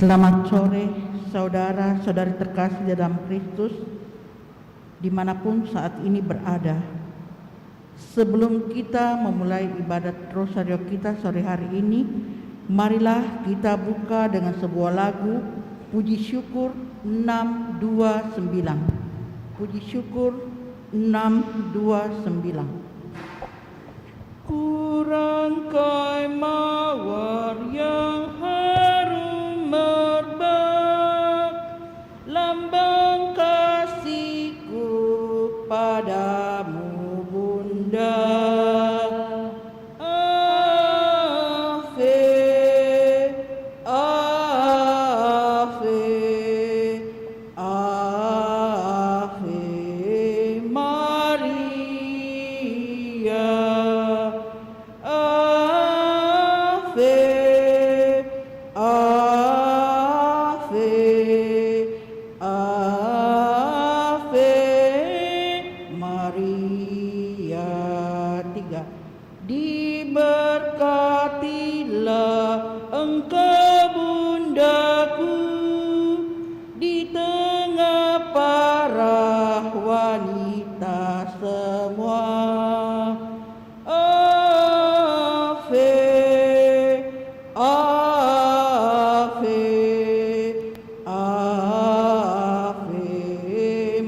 Selamat sore saudara-saudari terkasih dalam Kristus dimanapun saat ini berada. Sebelum kita memulai ibadat rosario kita sore hari ini, marilah kita buka dengan sebuah lagu Puji Syukur 629. Puji Syukur 629. Kurangkai mawar yang harum merbak, lambang kasihku padamu Bunda. Ave, Ave, Ave Maria. Ave, Ave, Ave Maria. 3. Diberkatilah Engkau Bundaku di tengah para wanita semua. Ave, Ave, Ave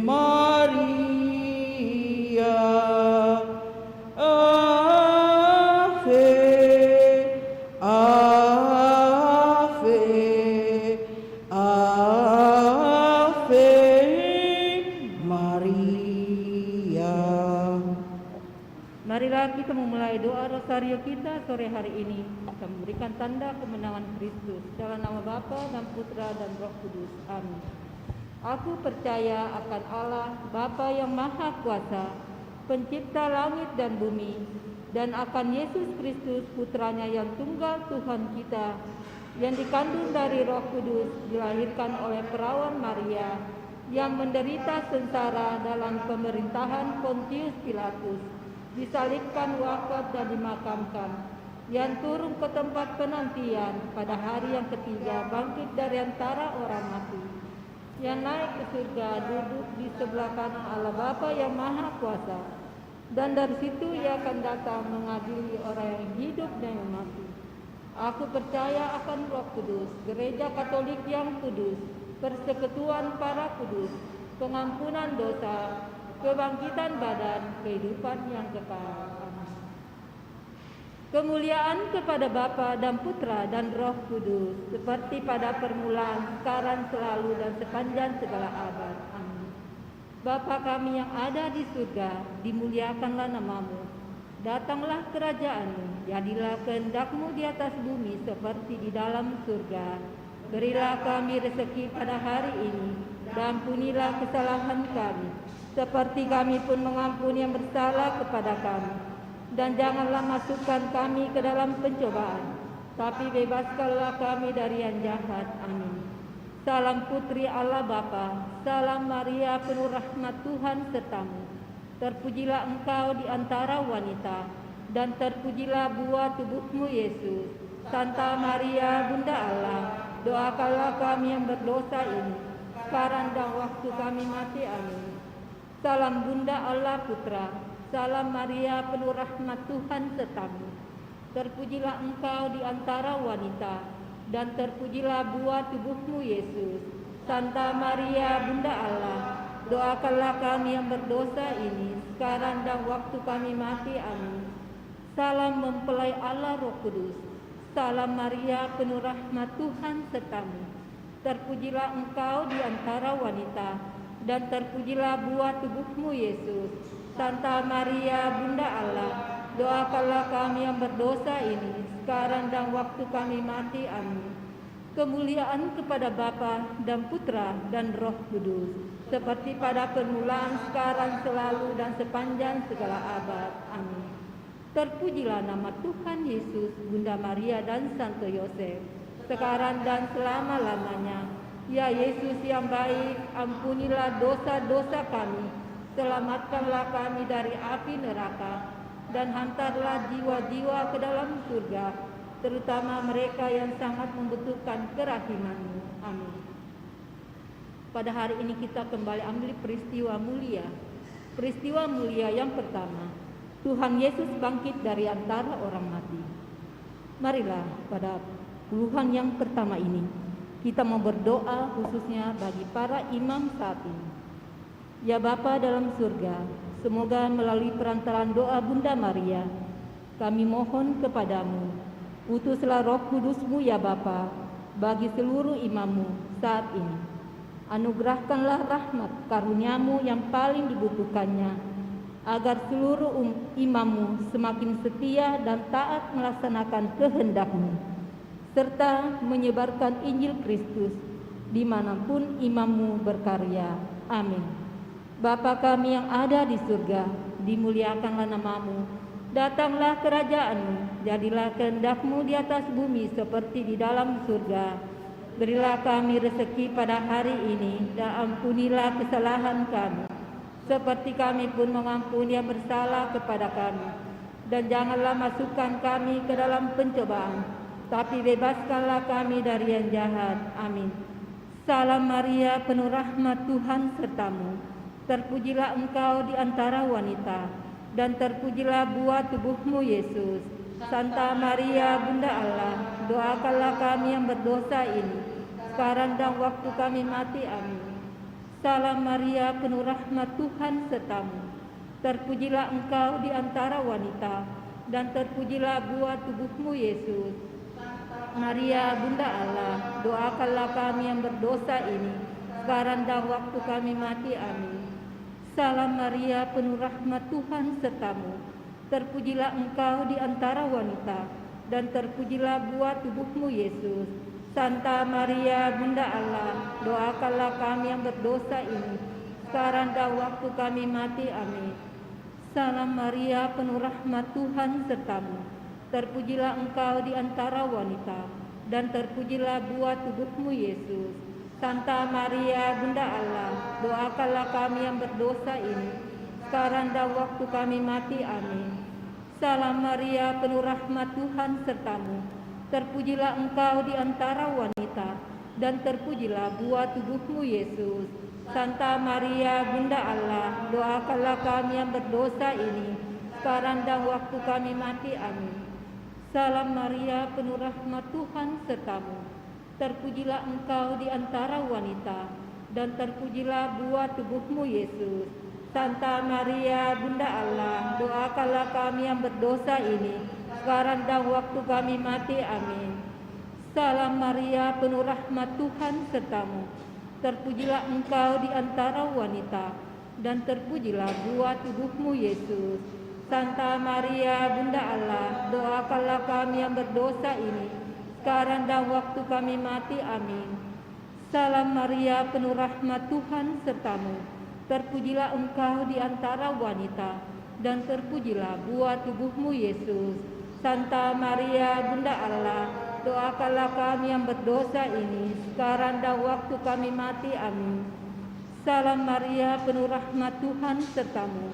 Maria. Ave, Ave, Ave Maria. Marilah kita memulai doa rosario kita sore hari ini. Kita memberikan tanda kemenangan Kristus dalam nama Bapa dan Putra dan Roh Kudus. Amin. Aku percaya akan Allah, Bapa yang Maha Kuasa, Pencipta langit dan bumi, dan akan Yesus Kristus, Putranya yang tunggal Tuhan kita, yang dikandung dari Roh Kudus, dilahirkan oleh perawan Maria, yang menderita sengsara dalam pemerintahan Pontius Pilatus, disalibkan, wafat dan dimakamkan, yang turun ke tempat penantian, pada hari yang ketiga bangkit dari antara orang mati, yang naik ke surga, duduk di sebelah kanan Allah Bapa yang Maha Kuasa, dan dari situ ia akan datang mengadili orang yang hidup dan yang mati. Aku percaya akan Roh Kudus, Gereja Katolik yang kudus, persekutuan para kudus, pengampunan dosa, kebangkitan badan, kehidupan yang kekal. Amin. Kemuliaan kepada Bapa dan Putra dan Roh Kudus, seperti pada permulaan, sekarang, selalu, dan sepanjang segala abad. Amin. Bapa kami yang ada di surga, dimuliakanlah namamu. Datanglah kerajaanmu, jadilah kehendak-Mu di atas bumi seperti di dalam surga. Berilah kami rezeki pada hari ini, dan ampunilah kesalahan kami, seperti kami pun mengampuni yang bersalah kepada kami. Dan janganlah masukkan kami ke dalam pencobaan, tapi bebaskanlah kami dari yang jahat. Amin. Salam Putri Allah Bapa, salam Maria penuh rahmat Tuhan sertamu. Terpujilah engkau di antara wanita, dan terpujilah buah tubuhmu Yesus. Santa Maria Bunda Allah, doakanlah kami yang berdosa ini, sekarang dan waktu kami mati. Amin. Salam Bunda Allah Putra, salam Maria penuh rahmat Tuhan sertamu. Terpujilah engkau di antara wanita, dan terpujilah buah tubuhmu Yesus. Santa Maria Bunda Allah, doakanlah kami yang berdosa ini, sekarang dan waktu kami mati. Amin. Salam mempelai Allah Roh Kudus, salam Maria penuh rahmat Tuhan sertamu. Terpujilah engkau di antara wanita, dan terpujilah buah tubuhmu Yesus. Santa Maria Bunda Allah, doakanlah kami yang berdosa ini, sekarang dan waktu kami mati. Amin. Kemuliaan kepada Bapa dan Putra dan Roh Kudus, seperti pada permulaan, sekarang, selalu, dan sepanjang segala abad. Amin. Terpujilah nama Tuhan Yesus, Bunda Maria dan Santo Yosef, sekarang dan selama-lamanya. Ya Yesus yang baik, ampunilah dosa-dosa kami, selamatkanlah kami dari api neraka, dan hantarlah jiwa-jiwa ke dalam surga, terutama mereka yang sangat membutuhkan kerahiman-Mu. Amin. Pada hari ini kita kembali ambil peristiwa mulia. Peristiwa mulia yang pertama, Tuhan Yesus bangkit dari antara orang mati. Marilah pada puluhan yang pertama ini kita mau berdoa khususnya bagi para imam saat ini. Ya Bapa dalam surga, semoga melalui perantaraan doa Bunda Maria, kami mohon kepadamu, utuslah Roh Kudus-Mu ya Bapa bagi seluruh imam-Mu saat ini. Anugerahkanlah rahmat karunia-Mu yang paling dibutuhkannya, agar seluruh imam-Mu semakin setia dan taat melaksanakan kehendak-Mu, serta menyebarkan Injil Kristus dimanapun imam-Mu berkarya. Amin. Bapa kami yang ada di surga, dimuliakanlah nama-Mu, datanglah kerajaan-Mu, jadilah kehendak-Mu di atas bumi seperti di dalam surga. Berilah kami rezeki pada hari ini, dan ampunilah kesalahan kami, seperti kami pun mengampuni yang bersalah kepada kami. Dan janganlah masukkan kami ke dalam pencobaan, tapi bebaskanlah kami dari yang jahat. Amin. Salam Maria, penuh rahmat Tuhan sertamu. Terpujilah engkau di antara wanita, dan terpujilah buah tubuhmu Yesus. Santa Maria, Bunda Allah, doakanlah kami yang berdosa ini, sekarang dan waktu kami mati. Amin. Salam Maria, penuh rahmat Tuhan sertamu. Terpujilah engkau di antara wanita, dan terpujilah buah tubuhmu Yesus. Maria, Bunda Allah, doakanlah kami yang berdosa ini, sekarang dan waktu kami mati. Amin. Salam Maria, penuh rahmat Tuhan sertamu. Terpujilah engkau di antara wanita, dan terpujilah buah tubuhmu Yesus. Santa Maria, Bunda Allah, doakanlah kami yang berdosa ini, sekarang dan waktu kami mati. Amin. Salam Maria, penuh rahmat Tuhan sertamu. Terpujilah engkau di antara wanita, dan terpujilah buah tubuhmu Yesus. Santa Maria, Bunda Allah, doakanlah kami yang berdosa ini, sekarang dan waktu kami mati. Amin. Salam Maria, penuh rahmat Tuhan sertamu. Terpujilah engkau di antara wanita, dan terpujilah buah tubuhmu Yesus. Santa Maria, Bunda Allah, doakanlah kami yang berdosa ini, sekarang dan waktu kami mati. Amin. Salam Maria, penuh rahmat Tuhan sertamu. Terpujilah engkau di antara wanita, dan terpujilah buah tubuhmu Yesus. Santa Maria, Bunda Allah, doakanlah kami yang berdosa ini, sekarang dan waktu kami mati. Amin. Salam Maria, penuh rahmat Tuhan sertamu. Terpujilah engkau di antara wanita, dan terpujilah buah tubuhmu Yesus. Santa Maria, Bunda Allah, doakanlah kami yang berdosa ini, sekarang dan waktu kami mati. Amin. Salam Maria, penuh rahmat Tuhan sertamu. Terpujilah engkau di antara wanita, dan terpujilah buah tubuhmu Yesus. Santa Maria, Bunda Allah, doakanlah kami yang berdosa ini, sekarang dan waktu kami mati. Amin. Salam Maria, penuh rahmat Tuhan sertamu.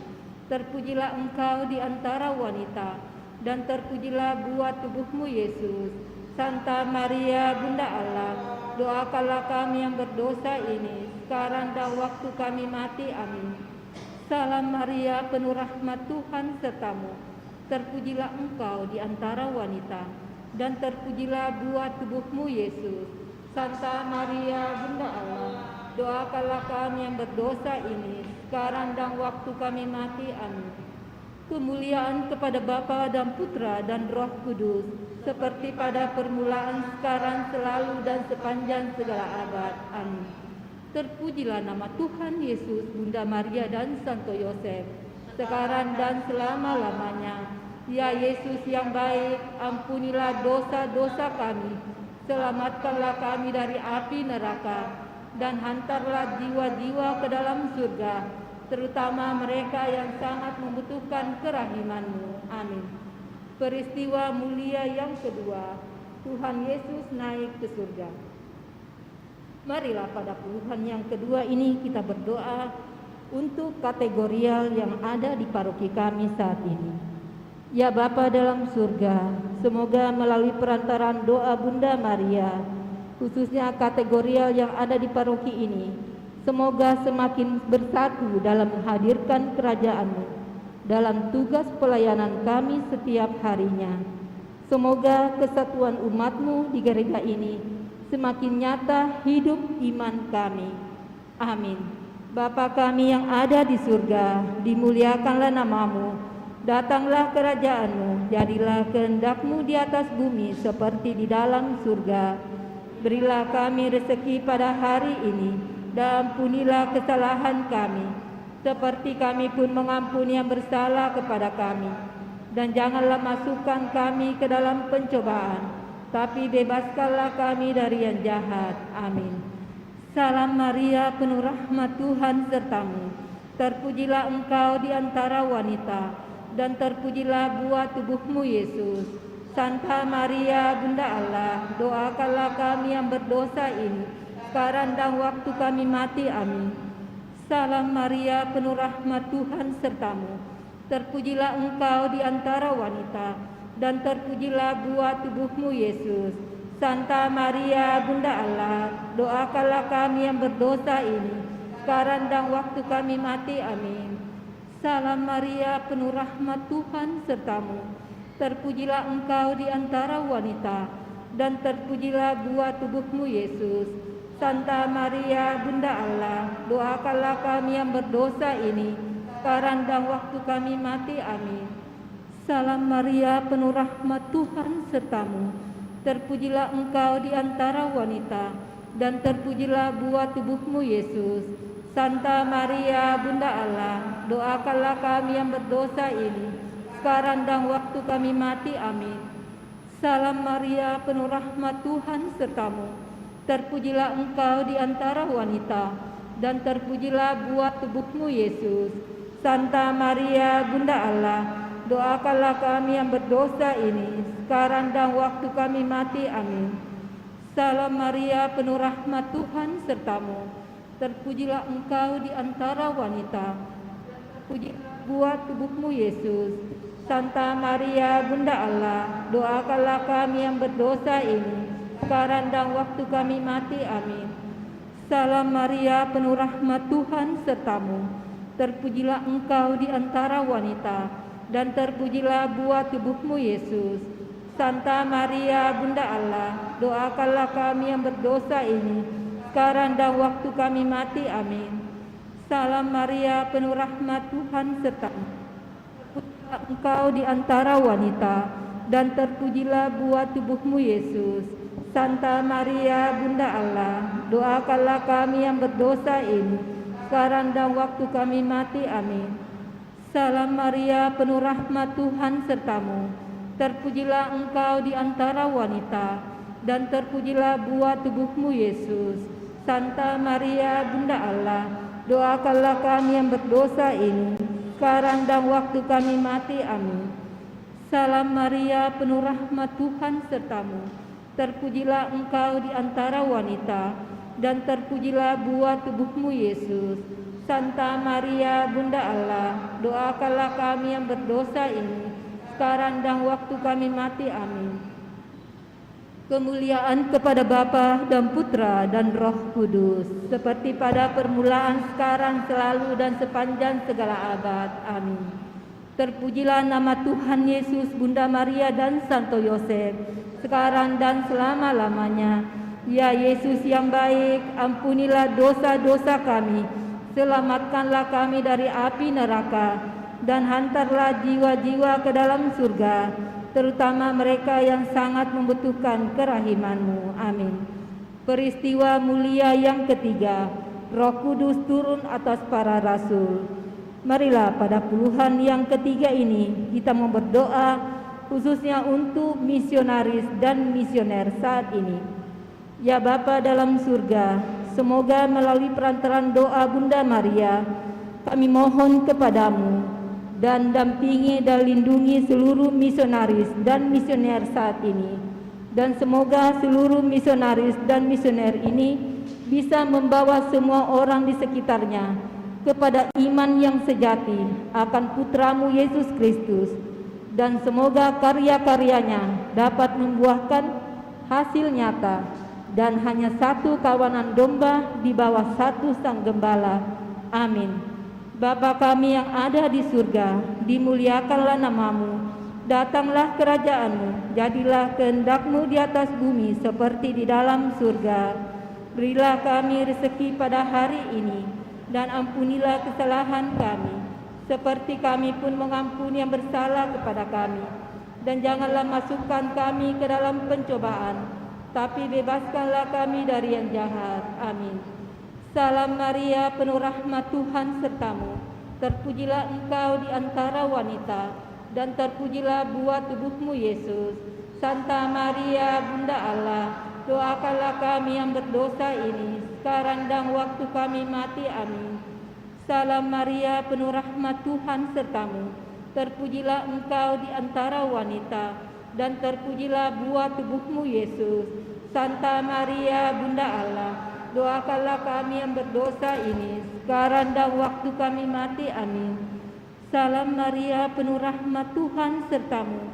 Terpujilah engkau di antara wanita, dan terpujilah buah tubuhmu Yesus. Santa Maria, Bunda Allah, doakanlah kami yang berdosa ini, sekarang dan waktu kami mati. Amin. Salam Maria, penuh rahmat Tuhan sertamu. Terpujilah engkau di antara wanita, dan terpujilah buah tubuhmu Yesus. Santa Maria, Bunda Allah, doakanlah kami yang berdosa ini, sekarang dan waktu kami mati. Amin. Kemuliaan kepada Bapa dan Putra dan Roh Kudus, seperti pada permulaan, sekarang, selalu, dan sepanjang segala abad. Amin. Terpujilah nama Tuhan Yesus, Bunda Maria dan Santo Yosef, sekarang dan selama-lamanya. Ya Yesus yang baik, ampunilah dosa-dosa kami, selamatkanlah kami dari api neraka, dan hantarlah jiwa-jiwa ke dalam surga, terutama mereka yang sangat membutuhkan kerahiman-Mu. Amin. Peristiwa mulia yang kedua, Tuhan Yesus naik ke surga. Marilah pada puluhan yang kedua ini kita berdoa untuk kategorial yang ada di paroki kami saat ini. Ya Bapa dalam surga, semoga melalui perantaraan doa Bunda Maria, khususnya kategorial yang ada di paroki ini, semoga semakin bersatu dalam menghadirkan kerajaan-Mu dalam tugas pelayanan kami setiap harinya. Semoga kesatuan umat-Mu di gereja ini semakin nyata hidup iman kami. Amin. Bapa kami yang ada di surga, dimuliakanlah nama-Mu. Datanglah kerajaan-Mu, jadilah kehendak-Mu di atas bumi seperti di dalam surga. Berilah kami rezeki pada hari ini, dan ampunilah kesalahan kami, seperti kami pun mengampuni yang bersalah kepada kami. Dan janganlah masukkan kami ke dalam pencobaan, tapi bebaskanlah kami dari yang jahat. Amin. Salam Maria, penuh rahmat Tuhan sertamu. Terpujilah engkau di antara wanita, dan terpujilah buah tubuhmu Yesus. Santa Maria, Bunda Allah, doakanlah kami yang berdosa ini, sekarang dan waktu kami mati. Amin. Salam Maria, penuh rahmat Tuhan sertamu. Terpujilah engkau di antara wanita, dan terpujilah buah tubuhmu Yesus. Santa Maria, Bunda Allah, doakanlah kami yang berdosa ini, sekarang dan waktu kami mati. Amin. Salam Maria, penuh rahmat Tuhan sertamu. Terpujilah engkau di antara wanita, dan terpujilah buah tubuhmu Yesus. Santa Maria, Bunda Allah, doakanlah kami yang berdosa ini, sekarang dan waktu kami mati. Amin. Salam Maria, penuh rahmat Tuhan sertamu. Terpujilah engkau di antara wanita, dan terpujilah buah tubuhmu Yesus. Santa Maria, Bunda Allah, doakanlah kami yang berdosa ini, sekarang dan waktu kami mati. Amin. Salam Maria, penuh rahmat Tuhan sertamu. Terpujilah engkau di antara wanita, dan terpujilah buah tubuhmu Yesus. Santa Maria, Bunda Allah, doakanlah kami yang berdosa ini, sekarang dan waktu kami mati. Amin. Salam Maria, penuh rahmat Tuhan sertamu. Terpujilah engkau di antara wanita, terpujilah buah tubuhmu Yesus. Santa Maria, Bunda Allah, doakanlah kami yang berdosa ini, sekarang dan waktu kami mati. Amin. Salam Maria, penuh rahmat Tuhan sertamu. Terpujilah engkau di antara wanita, dan terpujilah buah tubuhmu Yesus. Santa Maria, Bunda Allah, doakanlah kami yang berdosa ini, sekarang dan waktu kami mati. Amin. Salam Maria, penuh rahmat Tuhan sertamu. Terpujilah engkau di antara wanita, dan terpujilah buah tubuhmu Yesus. Santa Maria, Bunda Allah, doakanlah kami yang berdosa ini, sekarang dan waktu kami mati. Amin. Salam Maria, penuh rahmat Tuhan sertamu. Terpujilah engkau di antara wanita, dan terpujilah buah tubuhmu Yesus. Santa Maria, Bunda Allah, doakanlah kami yang berdosa ini, sekarang dan waktu kami mati. Amin. Salam Maria, penuh rahmat Tuhan sertamu. Terpujilah engkau di antara wanita, dan terpujilah buah tubuhmu Yesus. Santa Maria, Bunda Allah, doakanlah kami yang berdosa ini, sekarang dan waktu kami mati. Amin. Kemuliaan kepada Bapa dan Putra dan Roh Kudus, seperti pada permulaan, sekarang, selalu, dan sepanjang segala abad. Amin. Terpujilah nama Tuhan Yesus, Bunda Maria, dan Santo Yosef, sekarang dan selama-lamanya. Ya Yesus yang baik, ampunilah dosa-dosa kami, selamatkanlah kami dari api neraka, dan hantarlah jiwa-jiwa ke dalam surga, terutama mereka yang sangat membutuhkan kerahiman-Mu. Amin. Peristiwa mulia yang ketiga, Roh Kudus turun atas para rasul. Marilah pada puluhan yang ketiga ini kita mau berdoa khususnya untuk misionaris dan misioner saat ini. Ya Bapa dalam surga, semoga melalui perantaraan doa Bunda Maria, kami mohon kepadamu dan dampingi dan lindungi seluruh misionaris dan misioner saat ini. Dan semoga seluruh misionaris dan misioner ini bisa membawa semua orang di sekitarnya kepada iman yang sejati akan Putramu Yesus Kristus, dan semoga karya-karyanya dapat membuahkan hasil nyata, dan hanya satu kawanan domba di bawah satu sang gembala. Amin. Bapa kami yang ada di surga, dimuliakanlah namamu, datanglah kerajaanmu, jadilah kehendak-Mu di atas bumi seperti di dalam surga. Berilah kami rezeki pada hari ini, dan ampunilah kesalahan kami, seperti kami pun mengampuni yang bersalah kepada kami. Dan janganlah masukkan kami ke dalam pencobaan, tapi bebaskanlah kami dari yang jahat. Amin. Salam Maria, penuh rahmat, Tuhan sertamu. Terpujilah engkau di antara wanita, dan terpujilah buah tubuhmu Yesus. Santa Maria, Bunda Allah, doakanlah kami yang berdosa ini, sekarang dan waktu kami mati. Amin. Salam Maria, penuh rahmat, Tuhan sertamu. Terpujilah engkau di antara wanita, dan terpujilah buah tubuhmu Yesus. Santa Maria, Bunda Allah, doakanlah kami yang berdosa ini, sekarang dan waktu kami mati. Amin. Salam Maria, penuh rahmat, Tuhan sertamu.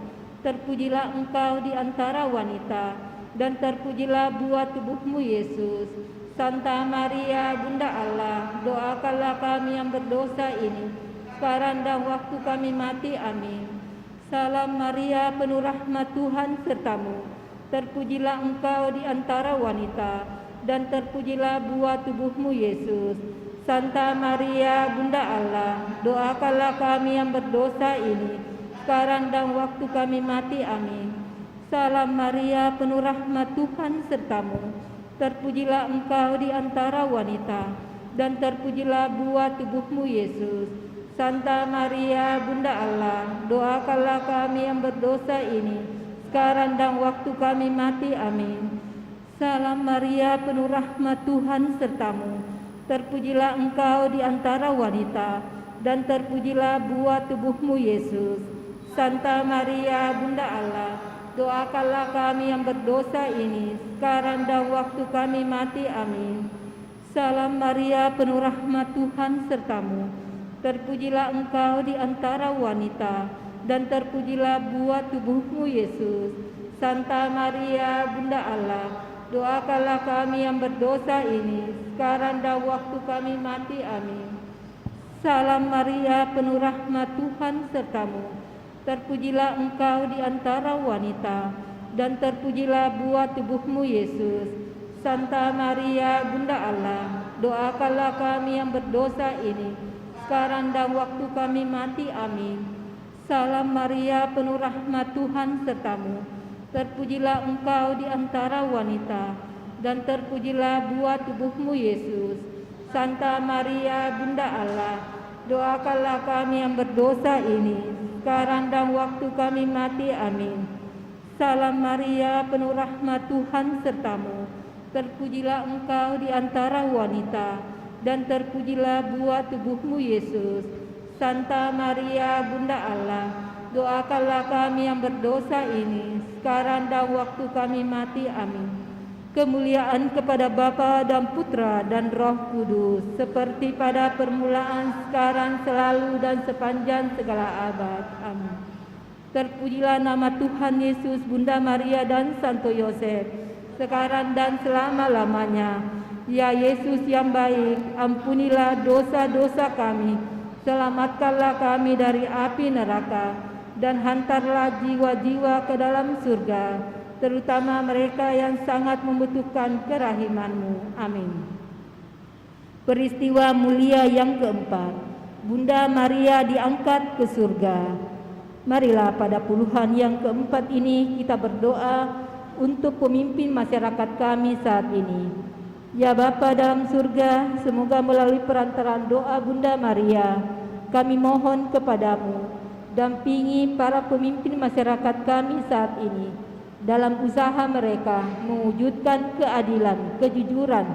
Terpujilah engkau di antara wanita, dan terpujilah buah tubuhmu Yesus. Santa Maria, Bunda Allah, doakanlah kami yang berdosa ini, sekarang dan waktu kami mati. Amin. Salam Maria, penuh rahmat, Tuhan sertamu. Terpujilah engkau di antara wanita, dan terpujilah buah tubuhmu Yesus. Santa Maria, Bunda Allah, doakanlah kami yang berdosa ini, sekarang dan waktu kami mati. Amin. Salam Maria, penuh rahmat, Tuhan sertamu. Terpujilah engkau di antara wanita, dan terpujilah buah tubuhmu Yesus. Santa Maria, Bunda Allah, doakanlah kami yang berdosa ini, sekarang dan waktu kami mati. Amin. Salam Maria, penuh rahmat, Tuhan sertamu. Terpujilah engkau di antara wanita, dan terpujilah buah tubuhmu Yesus. Santa Maria, Bunda Allah, doakanlah kami yang berdosa ini, sekarang dan waktu kami mati. Amin. Salam Maria, penuh rahmat, Tuhan sertamu. Terpujilah engkau di antara wanita, dan terpujilah buah tubuhmu Yesus. Santa Maria, Bunda Allah, doakanlah kami yang berdosa ini, sekarang dan waktu kami mati. Amin. Salam Maria, penuh rahmat, Tuhan sertamu. Terpujilah engkau di antara wanita, dan terpujilah buah tubuhmu Yesus. Santa Maria, Bunda Allah, doakanlah kami yang berdosa ini, sekarang dan waktu kami mati. Amin. Salam Maria, penuh rahmat, Tuhan sertamu. Terpujilah engkau di antara wanita, dan terpujilah buah tubuhmu Yesus. Santa Maria, Bunda Allah, doakanlah kami yang berdosa ini, sekarang dan waktu kami mati. Amin. Salam Maria, penuh rahmat, Tuhan sertamu. Terpujilah engkau di antara wanita, dan terpujilah buah tubuhmu Yesus. Santa Maria, Bunda Allah, doakanlah kami yang berdosa ini, sekarang dan waktu kami mati. Amin. Kemuliaan kepada Bapa dan Putra dan Roh Kudus, seperti pada permulaan, sekarang, selalu, dan sepanjang segala abad. Amin. Terpujilah nama Tuhan Yesus, Bunda Maria, dan Santo Yosef, sekarang dan selama-lamanya. Ya Yesus yang baik, ampunilah dosa-dosa kami, selamatkanlah kami dari api neraka, dan hantarlah jiwa-jiwa ke dalam surga, terutama mereka yang sangat membutuhkan kerahiman-Mu. Amin. Peristiwa mulia yang keempat, Bunda Maria diangkat ke surga. Marilah pada puluhan yang keempat ini kita berdoa untuk pemimpin masyarakat kami saat ini. Ya Bapa dalam surga, semoga melalui perantaraan doa Bunda Maria, kami mohon kepadamu, dampingi para pemimpin masyarakat kami saat ini dalam usaha mereka mewujudkan keadilan, kejujuran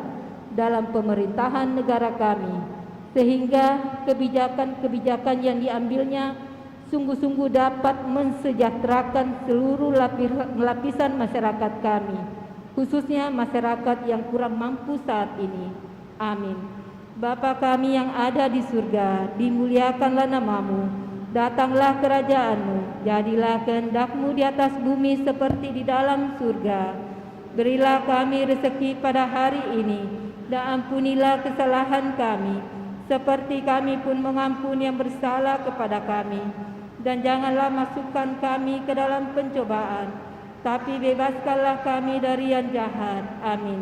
dalam pemerintahan negara kami, sehingga kebijakan-kebijakan yang diambilnya sungguh-sungguh dapat mensejahterakan seluruh lapisan masyarakat kami, khususnya masyarakat yang kurang mampu saat ini. Amin. Bapa kami yang ada di surga, dimuliakanlah namamu, datanglah kerajaan-Mu, jadilah kehendak-Mu di atas bumi seperti di dalam surga. Berilah kami rezeki pada hari ini, dan ampunilah kesalahan kami, seperti kami pun mengampuni yang bersalah kepada kami. Dan janganlah masukkan kami ke dalam pencobaan, tapi bebaskanlah kami dari yang jahat. Amin.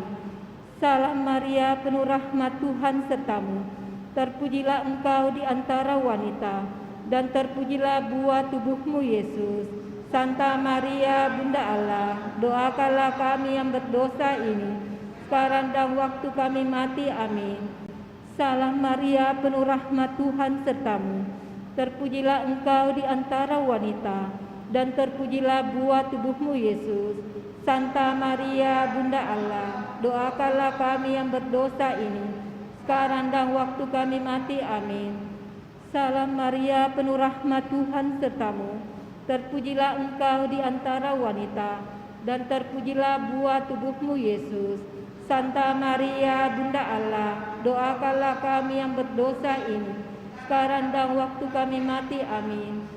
Salam Maria, penuh rahmat, Tuhan sertamu. Terpujilah engkau di antara wanita, dan terpujilah buah tubuhmu, Yesus. Santa Maria, Bunda Allah, doakanlah kami yang berdosa ini, sekarang dan waktu kami mati. Amin. Salam Maria, penuh rahmat, Tuhan sertamu. Terpujilah engkau di antara wanita, dan terpujilah buah tubuhmu, Yesus. Santa Maria, Bunda Allah, doakanlah kami yang berdosa ini, sekarang dan waktu kami mati. Amin. Salam Maria, penuh rahmat, Tuhan sertamu. Terpujilah engkau di antara wanita, dan terpujilah buah tubuhmu, Yesus. Santa Maria, Bunda Allah, doakanlah kami yang berdosa ini, sekarang dan waktu kami mati. Amin.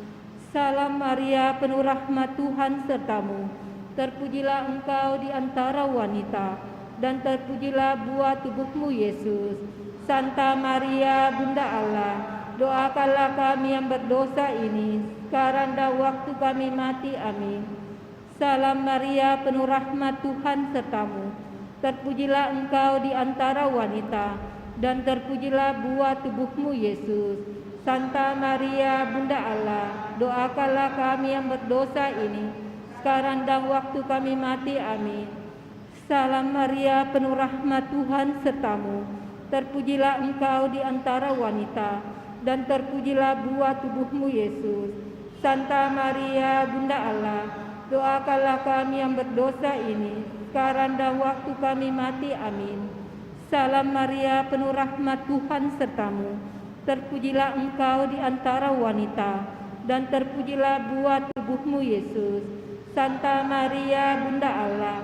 Salam Maria, penuh rahmat, Tuhan sertamu. Terpujilah engkau di antara wanita, dan terpujilah buah tubuhmu, Yesus. Santa Maria, Bunda Allah, doakanlah kami yang berdosa ini, sekarang dan waktu kami mati. Amin. Salam Maria, penuh rahmat, Tuhan sertamu. Terpujilah engkau di antara wanita, dan terpujilah buah tubuhmu, Yesus. Santa Maria, Bunda Allah, doakanlah kami yang berdosa ini, sekarang dan waktu kami mati. Amin. Salam Maria, penuh rahmat, Tuhan sertamu. Terpujilah engkau di antara wanita, dan terpujilah buah tubuhmu, Yesus. Santa Maria, Bunda Allah, doakanlah kami yang berdosa ini, sekarang dan waktu kami mati. Amin. Salam Maria, penuh rahmat, Tuhan sertamu. Terpujilah engkau di antara wanita, dan terpujilah buah tubuhmu, Yesus. Santa Maria, Bunda Allah,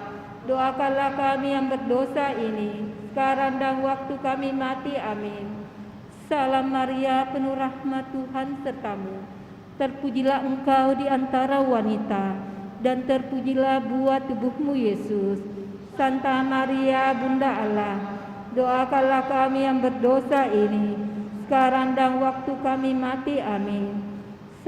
doakanlah kami yang berdosa ini, sekarang dan waktu kami mati. Amin. Salam Maria, penuh rahmat, Tuhan sertamu. Terpujilah engkau di antara wanita, dan terpujilah buah tubuhmu, Yesus. Santa Maria, Bunda Allah, doakanlah kami yang berdosa ini, sekarang dan waktu kami mati. Amin.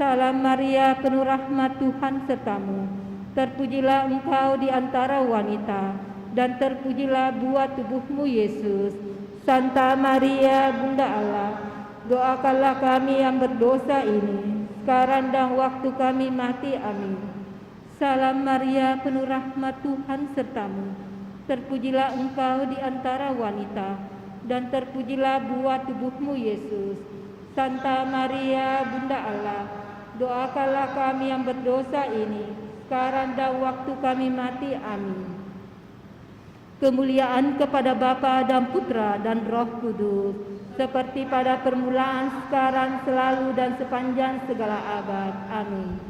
Salam Maria, penuh rahmat, Tuhan sertamu. Terpujilah engkau di antara wanita, dan terpujilah buah tubuhmu, Yesus. Santa Maria, Bunda Allah, doakanlah kami yang berdosa ini, sekarang dan waktu kami mati. Amin. Salam Maria, penuh rahmat, Tuhan sertamu. Terpujilah engkau di antara wanita, dan terpujilah buah tubuhmu, Yesus. Santa Maria, Bunda Allah, doakanlah kami yang berdosa ini, sekarang dan waktu kami mati. Amin. Kemuliaan kepada Bapa dan Putra dan Roh Kudus, seperti pada permulaan, sekarang, selalu, dan sepanjang segala abad. Amin.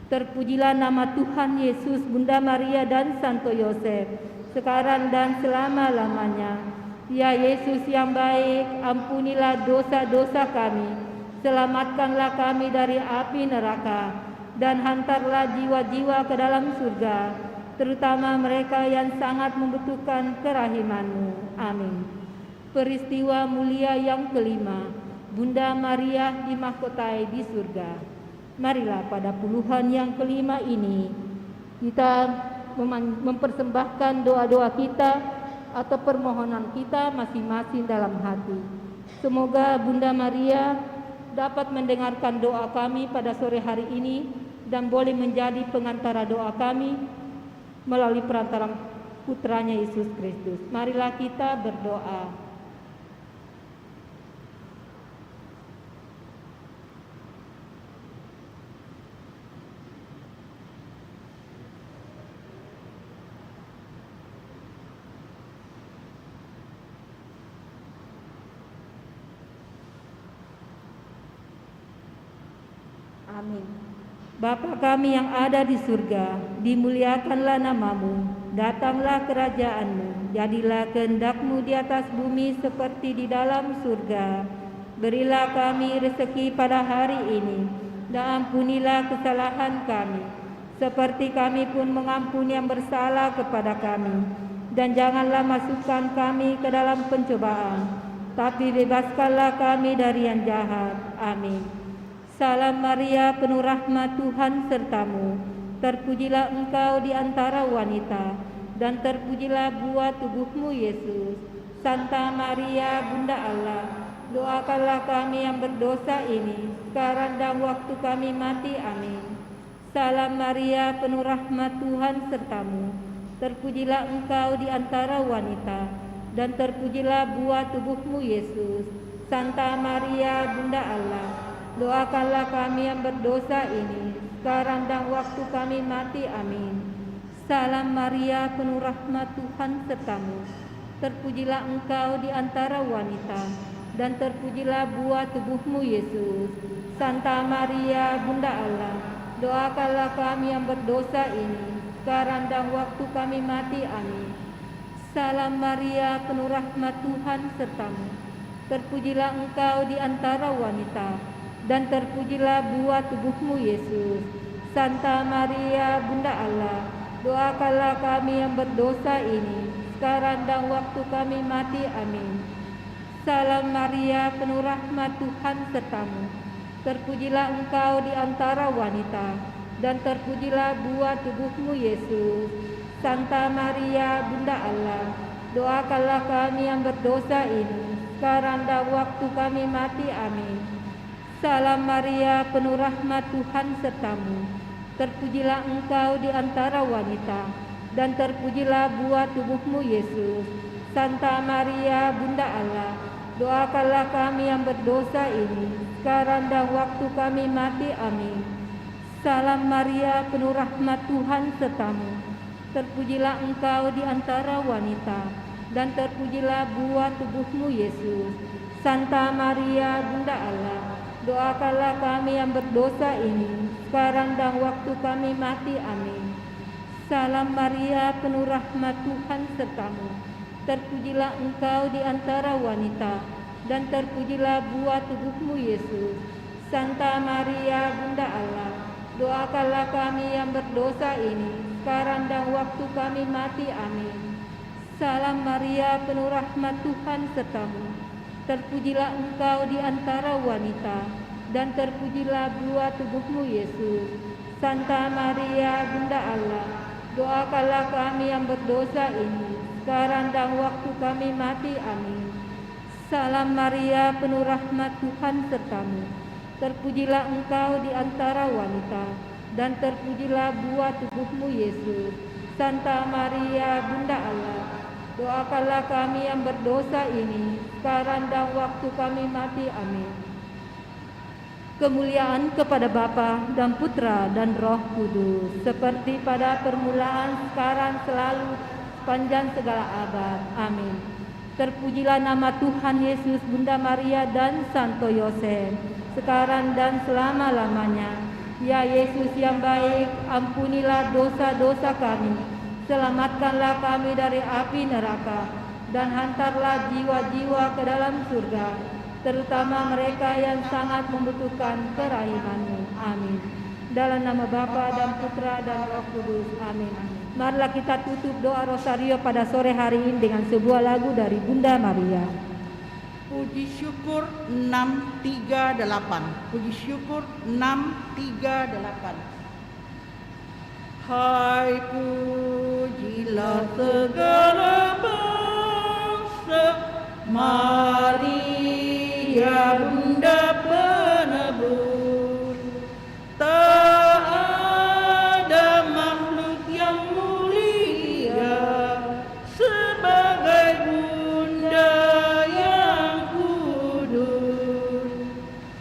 Terpujilah nama Tuhan Yesus, Bunda Maria, dan Santo Yosef, sekarang dan selama-lamanya. Ya Yesus yang baik, ampunilah dosa-dosa kami, selamatkanlah kami dari api neraka, dan hantarlah jiwa-jiwa ke dalam surga, terutama mereka yang sangat membutuhkan kerahiman-Mu. Amin. Peristiwa mulia yang kelima, Bunda Maria dimahkotai di surga. Marilah pada puluhan yang kelima ini kita mempersembahkan doa-doa kita atau permohonan kita masing-masing dalam hati. Semoga Bunda Maria dapat mendengarkan doa kami pada sore hari ini dan boleh menjadi pengantara doa kami melalui perantaraan putranya Yesus Kristus. Marilah kita berdoa. Amin. Bapa kami yang ada di surga, dimuliakanlah nama-Mu, datanglah kerajaan-Mu, jadilah kehendak-Mu di atas bumi seperti di dalam surga. Berilah kami rezeki pada hari ini, dan ampunilah kesalahan kami, seperti kami pun mengampuni yang bersalah kepada kami. Dan janganlah masukkan kami ke dalam pencobaan, tapi bebaskanlah kami dari yang jahat. Amin. Salam Maria, penuh rahmat, Tuhan sertamu. Terpujilah engkau di antara wanita, dan terpujilah buah tubuhmu, Yesus. Santa Maria, Bunda Allah, doakanlah kami yang berdosa ini, sekarang dan waktu kami mati. Amin. Salam Maria, penuh rahmat, Tuhan sertamu. Terpujilah engkau di antara wanita, dan terpujilah buah tubuhmu, Yesus. Santa Maria, Bunda Allah, doakanlah kami yang berdosa ini, sekarang dan waktu kami mati. Amin. Salam Maria, penuh rahmat, Tuhan sertamu. Terpujilah engkau di antara wanita, dan terpujilah buah tubuhmu, Yesus. Santa Maria, Bunda Allah, doakanlah kami yang berdosa ini, sekarang dan waktu kami mati. Amin. Salam Maria, penuh rahmat, Tuhan sertamu. Terpujilah engkau di antara wanita, dan terpujilah buah tubuhmu, Yesus. Santa Maria, Bunda Allah, doakanlah kami yang berdosa ini, sekarang dan waktu kami mati. Amin. Salam Maria, penuh rahmat, Tuhan sertamu. Terpujilah engkau di antara wanita, dan terpujilah buah tubuhmu, Yesus. Santa Maria, Bunda Allah, doakanlah kami yang berdosa ini, sekarang dan waktu kami mati. Amin. Salam Maria, penuh rahmat, Tuhan sertamu. Terpujilah engkau di antara wanita, dan terpujilah buah tubuhmu, Yesus. Santa Maria, Bunda Allah, doakanlah kami yang berdosa ini, sekarang dan waktu kami mati. Amin. Salam Maria, penuh rahmat, Tuhan sertamu. Terpujilah engkau di antara wanita, dan terpujilah buah tubuhmu, Yesus. Santa Maria, Bunda Allah, doakanlah kami yang berdosa ini, sekarang dan waktu kami mati. Amin. Salam Maria, penuh rahmat, Tuhan sertamu. Terpujilah engkau di antara wanita, dan terpujilah buah tubuhmu, Yesus. Santa Maria, Bunda Allah, doakanlah kami yang berdosa ini, sekarang dan waktu kami mati. Amin. Salam Maria, penuh rahmat, Tuhan sertamu. Terpujilah engkau di antara wanita, dan terpujilah buah tubuhmu, Yesus. Santa Maria, Bunda Allah, doakanlah kami yang berdosa ini, sekarang dan waktu kami mati. Amin. Salam Maria, penuh rahmat, Tuhan sertamu. Terpujilah engkau di antara wanita, dan terpujilah buah tubuhmu, Yesus. Santa Maria, Bunda Allah, doakanlah kami yang berdosa ini, sekarang dan waktu kami mati. Amin. Kemuliaan kepada Bapa dan Putra dan Roh Kudus, seperti pada permulaan, sekarang, selalu, sepanjang segala abad. Amin. Terpujilah nama Tuhan Yesus, Bunda Maria dan Santo Yosef, sekarang dan selama-lamanya. Ya Yesus yang baik, ampunilah dosa-dosa kami, selamatkanlah kami dari api neraka, dan hantarlah jiwa-jiwa ke dalam surga, terutama mereka yang sangat membutuhkan kerahiman-Mu. Amin. Dalam nama Bapa dan Putra dan Roh Kudus. Amin. Marilah kita tutup doa rosario pada sore hari ini dengan sebuah lagu dari Bunda Maria. Puji syukur 638. Puji syukur 638. Hai pujilah segala bangsa, Maria Bunda penebus. Tak ada makhluk yang mulia sebagai Bunda yang kudus.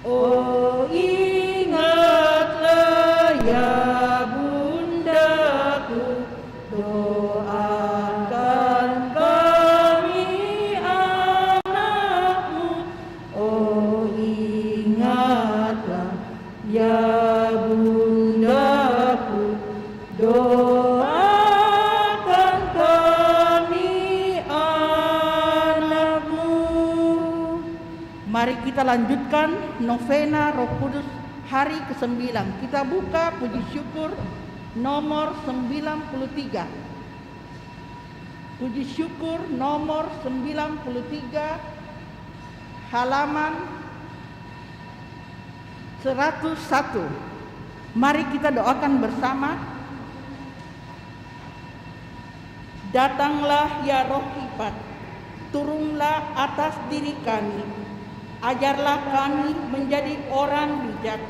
Oh ingatlah ya Bundaku, doakan kami anakmu. Oh ingatlah ya Bundaku, doakan kami anakmu. Mari kita lanjutkan novena Roh Kudus hari ke-9. Kita buka puji syukur nomor 93. Puji syukur nomor 93, halaman 101. Mari kita doakan bersama. Datanglah ya Roh Hikmat, turunlah atas diri kami, ajarlah kami menjadi orang bijak,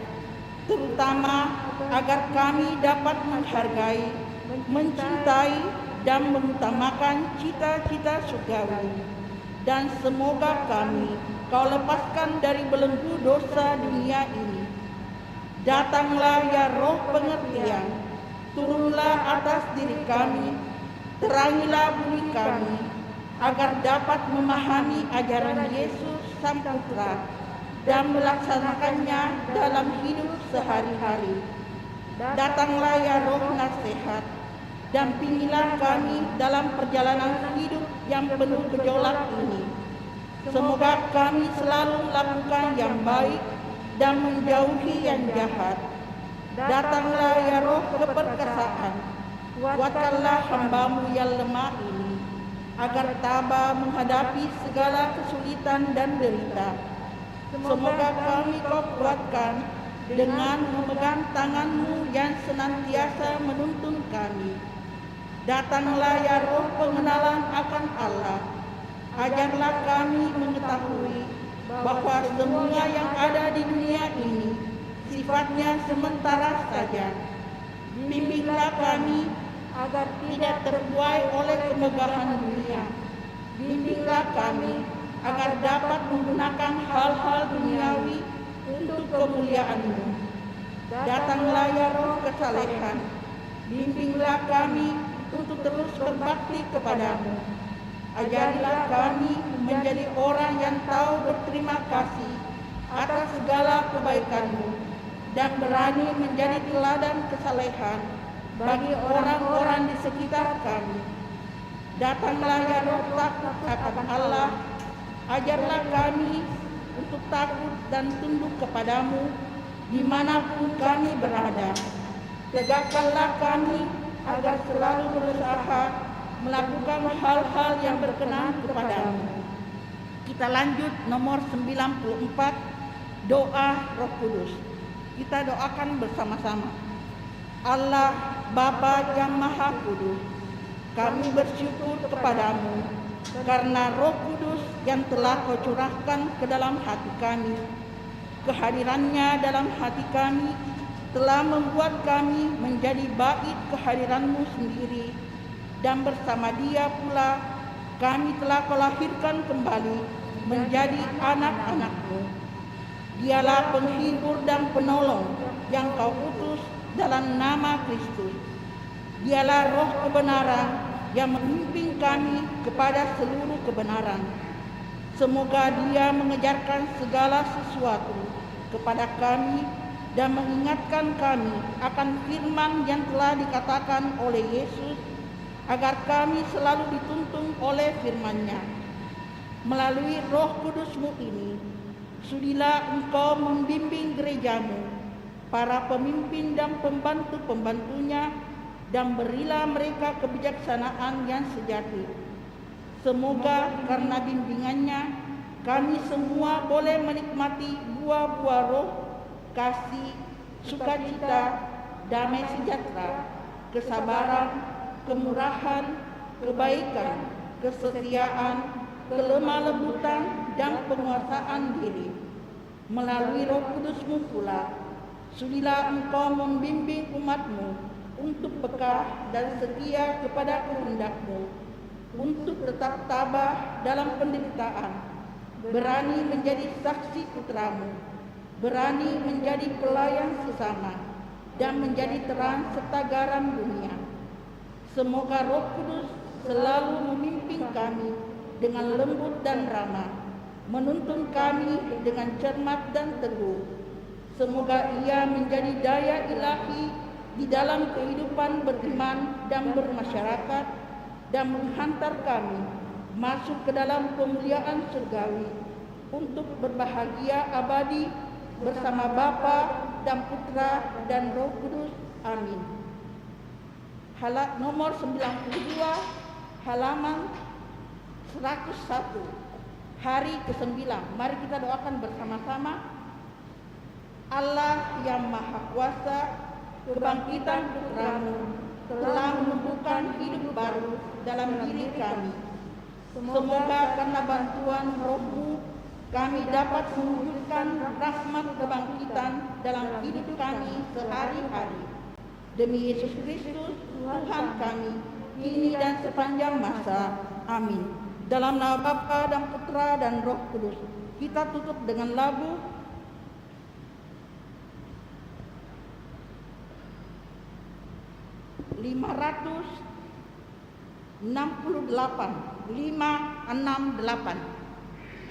terutama agar kami dapat menghargai, mencintai, dan mengutamakan cita-cita surgawi. Dan semoga kami Kau lepaskan dari belenggu dosa dunia ini. Datanglah ya Roh pengertian, turunlah atas diri kami, terangilah bumi kami, agar dapat memahami ajaran Yesus Sang Putra dan melaksanakannya dalam hidup sehari-hari. Datanglah ya Roh nasihat, dampingilah kami dalam perjalanan hidup yang penuh gejolak ini. Semoga kami selalu melakukan yang baik dan menjauhi yang jahat. Datanglah ya Roh keperkasaan, kuatkanlah hamba-Mu yang lemah ini, agar tabah menghadapi segala kesulitan dan derita. Semoga kami Kau kuatkan dengan memegang tangan-Mu yang senantiasa menuntun kami. Datanglah ya Roh pengenalan akan Allah, ajarlah kami mengetahui bahwa semua yang ada di dunia ini sifatnya sementara saja. Bimbinglah kami agar tidak terbuai oleh kemegahan dunia. Bimbinglah kami agar dapat menggunakan hal-hal duniawi untuk kemuliaan-Mu. Datanglah ya Roh kesalehan, bimbinglah kami untuk terus berbakti kepada-Mu. Ajarilah kami menjadi orang yang tahu berterima kasih atas segala kebaikan-Mu dan berani menjadi teladan kesalehan bagi orang-orang di sekitar kami. Datanglah ya Roh takut akan Allah, ajarlah kami untuk takut dan tunduk kepada-Mu dimanapun kami berada. Tegakkanlah kami agar selalu berusaha melakukan hal-hal yang berkenan kepada-Mu. Kita lanjut nomor 94, doa Roh Kudus. Kita doakan bersama-sama. Allah Bapa yang Maha Kudus, kami bersyukur kepada-Mu karena Roh Kudus yang telah Kau curahkan ke dalam hati kami. Kehadirannya dalam hati kami telah membuat kami menjadi bait kehadiran-Mu sendiri, dan bersama Dia pula kami telah Kau lahirkan kembali menjadi anak-anak-Mu. Dialah penghibur dan penolong yang Kau utus dalam nama Kristus. Dialah Roh kebenaran yang memimpin kami kepada seluruh kebenaran. Semoga Dia mengajarkan segala sesuatu kepada kami dan mengingatkan kami akan firman yang telah dikatakan oleh Yesus, agar kami selalu dituntun oleh firman-Nya. Melalui Roh Kudus-Mu ini, sudilah Engkau membimbing gereja-Mu, para pemimpin dan pembantu-pembantunya, dan berilah mereka kebijaksanaan yang sejati. Semoga karena bimbingannya, kami semua boleh menikmati buah-buah roh, kasih, sukacita, damai sejahtera, kesabaran, kemurahan, kebaikan, kesetiaan, kelemah lembutan, dan penguasaan diri. Melalui Roh Kudus-Mu pula, sudilah Engkau membimbing umat-Mu untuk peka dan setia kepada kehendak-Mu, untuk tetap tabah dalam penderitaan, berani menjadi saksi putra-Mu, berani menjadi pelayan sesama, dan menjadi terang serta garam dunia. Semoga Roh Kudus selalu memimpin kami dengan lembut dan ramah, menuntun kami dengan cermat dan teguh. Semoga Ia menjadi daya ilahi di dalam kehidupan beriman dan bermasyarakat, dan menghantar kami masuk ke dalam kemuliaan surgawi untuk berbahagia abadi bersama Bapa dan Putra dan Roh Kudus. Amin. Nomor 92, halaman 101, hari ke-9. Mari kita doakan bersama-sama. Allah yang Maha Kuasa, kebangkitan Putra-Mu telah menumbuhkan hidup baru dalam diri kami. Semoga karena bantuan Roh-Mu kami dapat mewujudkan rahmat kebangkitan dalam hidup kami sehari-hari. Demi Yesus Kristus, Tuhan kami, kini dan sepanjang masa. Amin. Dalam nama Bapa dan Putra dan Roh Kudus, kita tutup dengan lagu (568),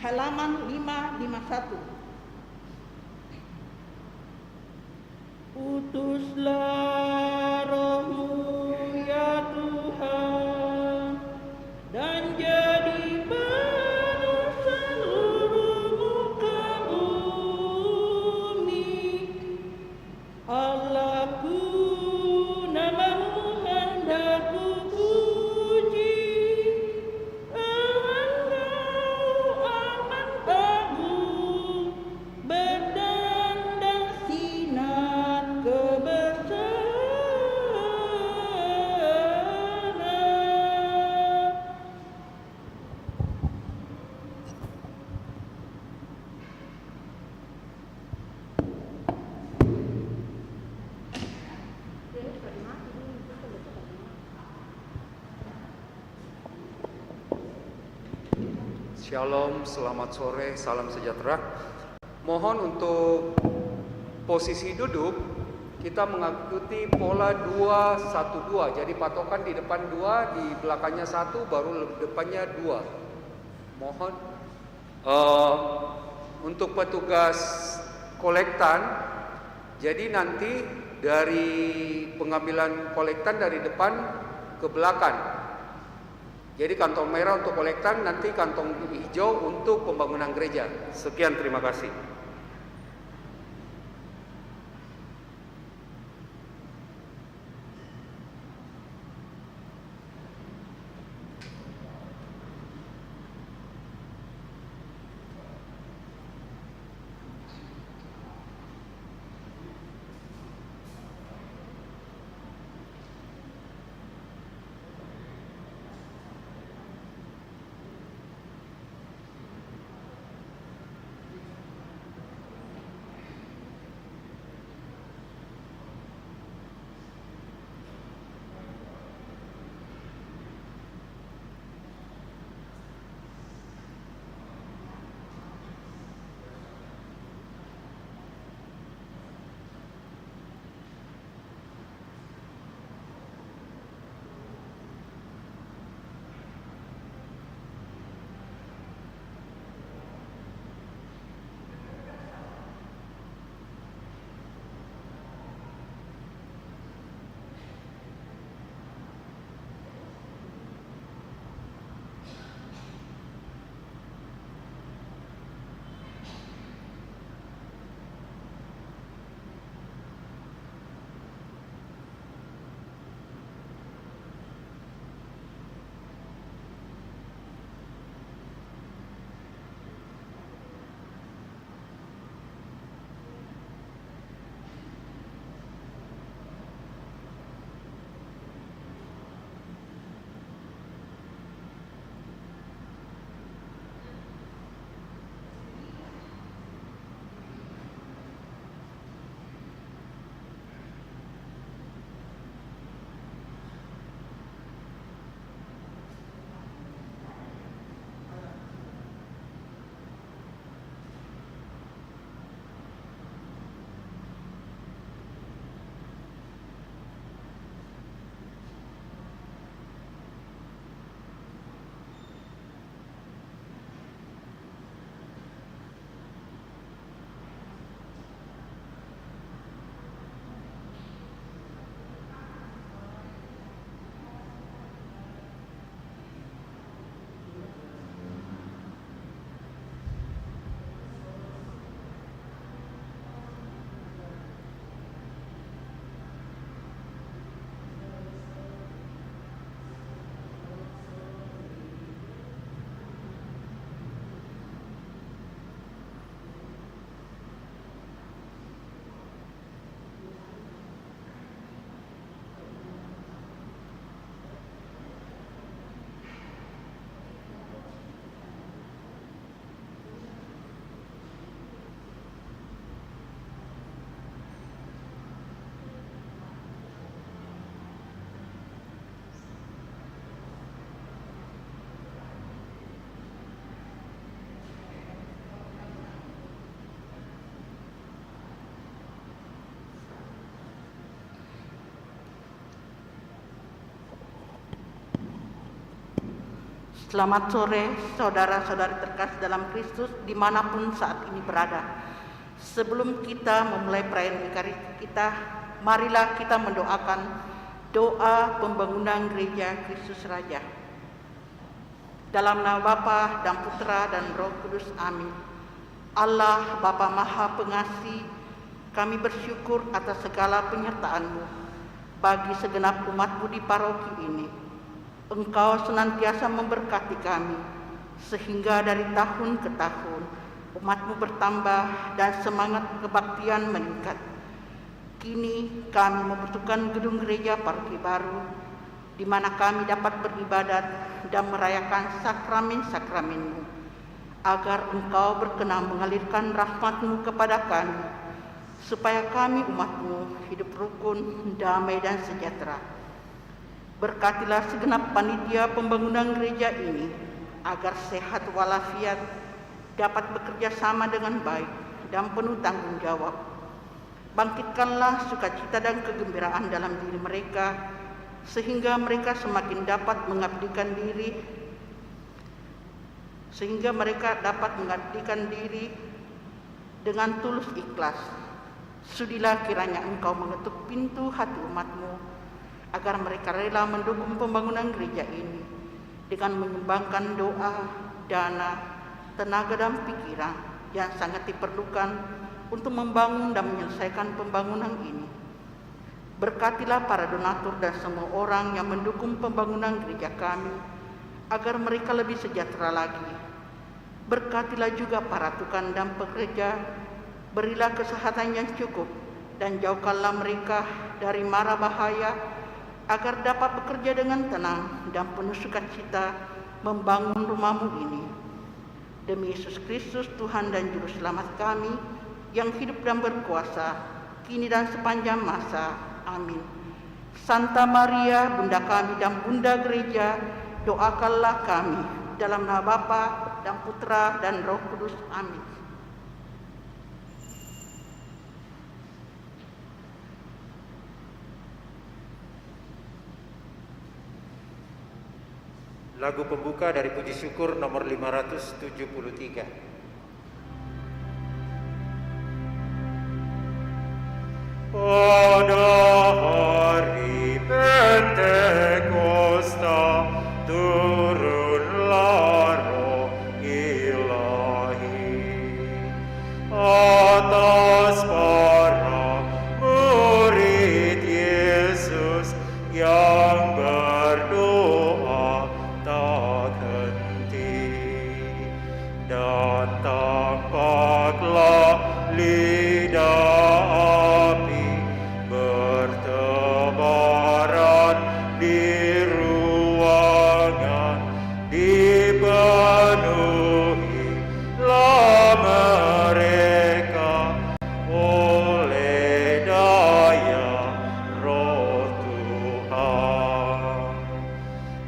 halaman 551. Utuslah Roh-Mu ya Tuhan, dan jadi penuh seluruh muka bumi. Allahku, nama-Mu hendak kupuji. Engkau amat agung, berdandang sinar kebesaran. Shalom, selamat sore, salam sejahtera. Mohon untuk posisi duduk, kita mengikuti pola 2-1-2. Jadi patokan di depan 2, di belakangnya 1, baru depannya 2. Mohon untuk petugas kolektan, jadi nanti dari pengambilan kolektan dari depan ke belakang. Jadi kantong merah untuk kolektan, nanti kantong hijau untuk pembangunan gereja. Sekian, terima kasih. Selamat sore saudara-saudari terkasih dalam Kristus dimanapun saat ini berada. Sebelum kita memulai perayaan Ekaristi kita, marilah kita mendoakan doa pembangunan gereja Kristus Raja. Dalam nama Bapa dan Putra dan Roh Kudus, amin. Allah Bapa Maha Pengasih, kami bersyukur atas segala penyertaan-Mu bagi segenap umat-Mu di paroki ini. Engkau senantiasa memberkati kami, sehingga dari tahun ke tahun umat-Mu bertambah dan semangat kebaktian meningkat. Kini kami membutuhkan gedung gereja paroki baru, di mana kami dapat beribadat dan merayakan sakramen-sakramen-Mu, agar Engkau berkenan mengalirkan rahmat-Mu kepada kami, supaya kami umat-Mu hidup rukun, damai dan sejahtera. Berkatilah segenap panitia pembangunan gereja ini, agar sehat walafiat, dapat bekerja sama dengan baik dan penuh tanggung jawab. Bangkitkanlah sukacita dan kegembiraan dalam diri mereka, sehingga mereka semakin dapat mengabdikan diri dengan tulus ikhlas. Sudilah kiranya Engkau mengetuk pintu hati umat-Mu, agar mereka rela mendukung pembangunan gereja ini dengan menyumbangkan doa, dana, tenaga dan pikiran yang sangat diperlukan untuk membangun dan menyelesaikan pembangunan ini. Berkatilah para donatur dan semua orang yang mendukung pembangunan gereja kami, agar mereka lebih sejahtera lagi. Berkatilah juga para tukang dan pekerja, berilah kesehatan yang cukup, dan jauhkanlah mereka dari mara bahaya, agar dapat bekerja dengan tenang dan penuh sukacita membangun rumah-Mu ini. Demi Yesus Kristus, Tuhan dan Juru Selamat kami, yang hidup dan berkuasa, kini dan sepanjang masa. Amin. Santa Maria, Bunda kami dan Bunda Gereja, doakanlah kami. Dalam nama Bapa dan Putra dan Roh Kudus. Amin. Lagu pembuka dari Puji Syukur nomor 573. Pada hari Pentakosta turunlah Roh Ilahi atas para murid Yesus yang berdoa tak henti, dan tampaklah lidah api bertebaran di ruangan, dipenuhilah mereka oleh daya Roh Tuhan.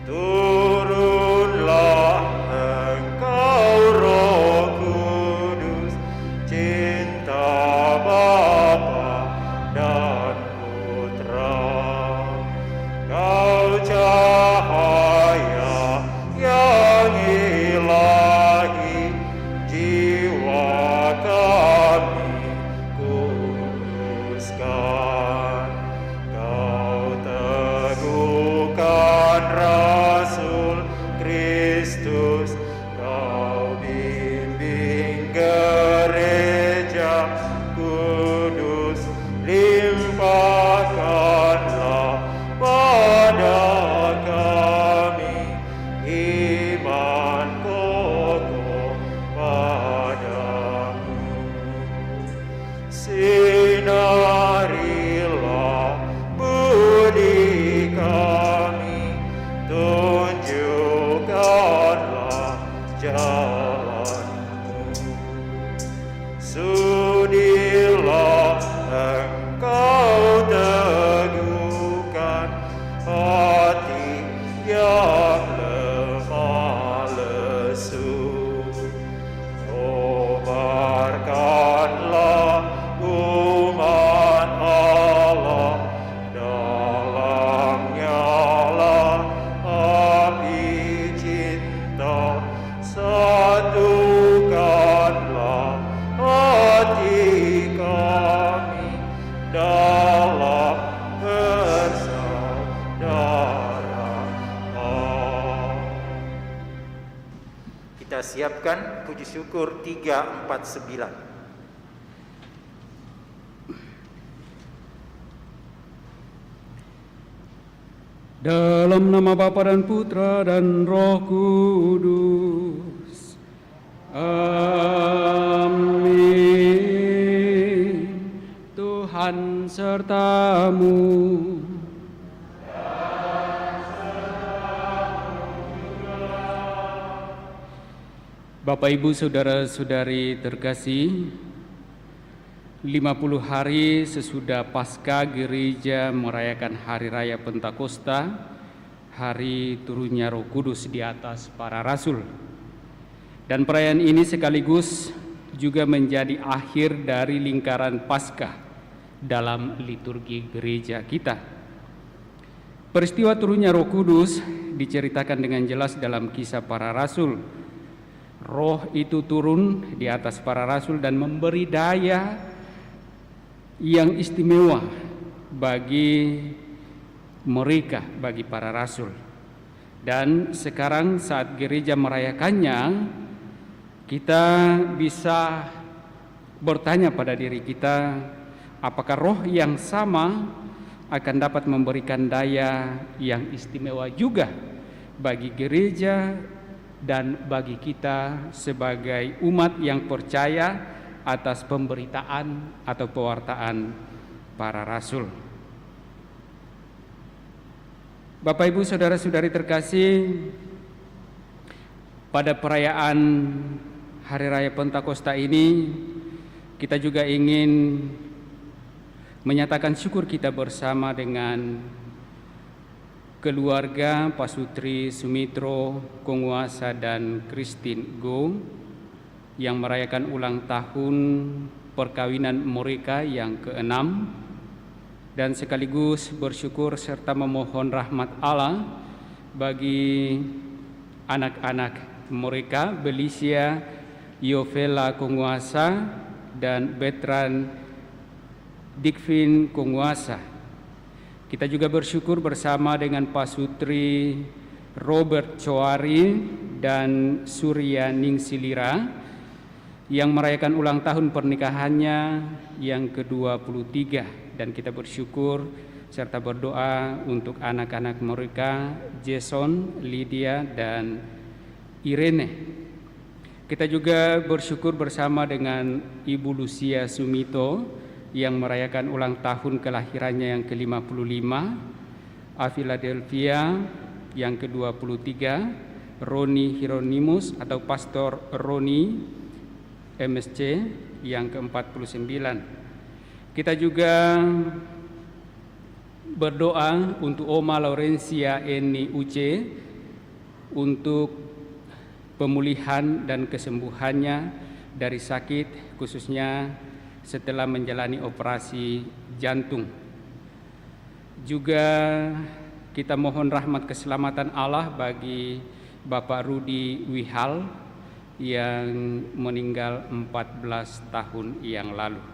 Turunlah Engkau Roh Kudus, cinta Bapa dan Putra. Kau cahaya yang ilahi, jiwa kami kuduskan. Kau teguhkan Rasul Kristus, Kau bimbing gereja kudus, limpahkanlah pada kami iman kokoh padamu. Sinarilah budi kami, tunjukkanlah jalan-Mu. Sudilah Engkau teguhkan hati yang lemah lesu. Kobarkanlah umat Allah, dalam nyala api cinta satukanlah hati kami dalam persaudaraan. Kita siapkan puji syukur 349. Dalam nama Bapa dan Putra dan Roh Kudus. Amin. Tuhan sertamu. Bapak, Ibu, Saudara-saudari terkasih, 50 hari sesudah Paskah, gereja merayakan Hari Raya Pentakosta, hari turunnya Roh Kudus di atas para rasul. Dan perayaan ini sekaligus juga menjadi akhir dari lingkaran Paskah dalam liturgi gereja kita. Peristiwa turunnya Roh Kudus diceritakan dengan jelas dalam Kisah Para Rasul. Roh itu turun di atas para rasul dan memberi daya yang istimewa bagi mereka, bagi para rasul. Dan sekarang saat gereja merayakannya, kita bisa bertanya pada diri kita, apakah roh yang sama akan dapat memberikan daya yang istimewa juga bagi gereja dan bagi kita sebagai umat yang percaya atas pemberitaan atau pewartaan para rasul. Bapak, Ibu, Saudara-saudari terkasih, pada perayaan Hari Raya Pentakosta ini kita juga ingin menyatakan syukur kita bersama dengan keluarga Pak Sutri Sumitro Konguasa dan Christine Go yang merayakan ulang tahun perkawinan mereka yang ke-6, dan sekaligus bersyukur serta memohon rahmat Allah bagi anak-anak mereka, Belicia Yovela Konguasa dan Betran Dikvin Konguasa. Kita juga bersyukur bersama dengan Pak Sutri Robert Coari dan Surya Ningsilira yang merayakan ulang tahun pernikahannya yang ke-23, dan kita bersyukur serta berdoa untuk anak-anak mereka, Jason, Lydia, dan Irene. Kita juga bersyukur bersama dengan Ibu Lucia Sumito yang merayakan ulang tahun kelahirannya yang ke-55, Philadelphia yang ke-23, Roni Hieronymus atau Pastor Roni MSC yang ke-49. Kita juga berdoa untuk Oma Laurencia Eni Uce untuk pemulihan dan kesembuhannya dari sakit, khususnya setelah menjalani operasi jantung. Juga kita mohon rahmat keselamatan Allah bagi Bapak Rudi Wihal yang meninggal 14 tahun yang lalu.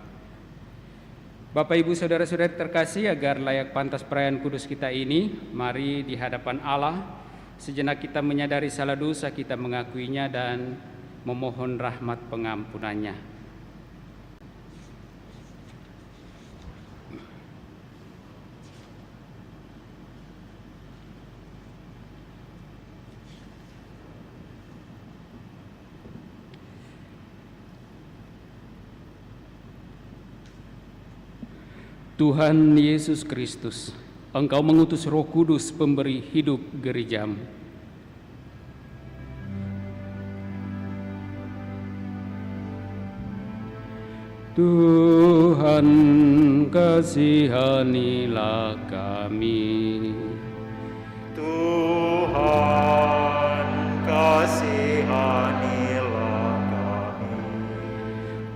Bapak, Ibu, Saudara-saudari terkasih, agar layak pantas perayaan kudus kita ini, mari di hadapan Allah sejenak kita menyadari salah dosa kita, mengakuinya dan memohon rahmat pengampunannya. Tuhan Yesus Kristus, Engkau mengutus Roh Kudus pemberi hidup gereja-Mu. Tuhan, kasihanilah kami. Tuhan, kasihanilah kami.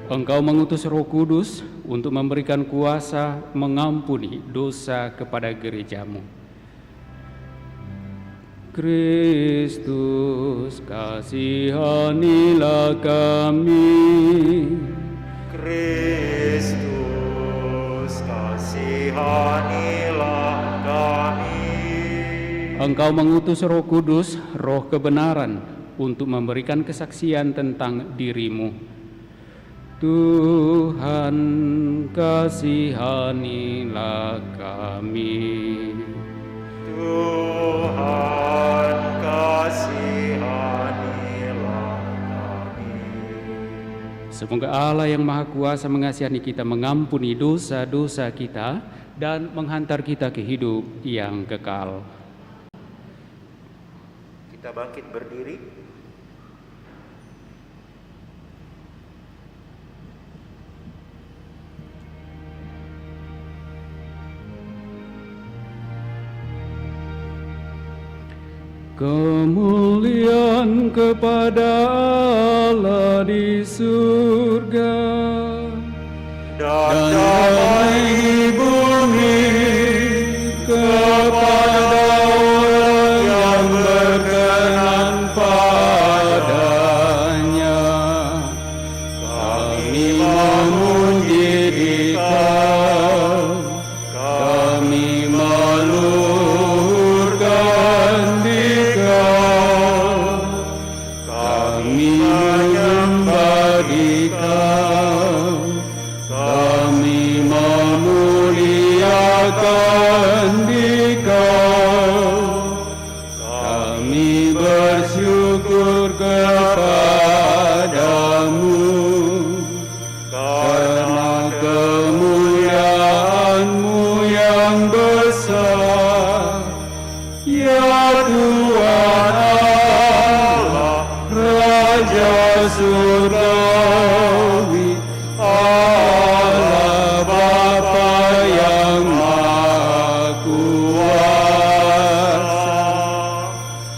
Engkau mengutus Roh Kudus untuk memberikan kuasa mengampuni dosa kepada gereja-Mu. Kristus, kasihanilah kami. Kristus, kasihanilah kami. Engkau mengutus Roh Kudus, Roh kebenaran, untuk memberikan kesaksian tentang dirimu. Tuhan, kasihanilah kami. Tuhan, kasihanilah kami. Semoga Allah yang Maha Kuasa mengasihi kita, mengampuni dosa-dosa kita, dan menghantar kita ke hidup yang kekal. Kita bangkit berdiri. Kemuliaan kepada Allah di surga Dan damai di bumi kepada orang yang berkenan padanya. Kami memuji Dikau, kami meluhurkan Dikau, kami menyembah Dikau, kami memuliakan Dikau, kami bersyukur kepadamu karena kemuliaan-Mu yang besar, ya Tuhan Allah, Raja surgawi, Allah Bapa yang Maha Kuasa,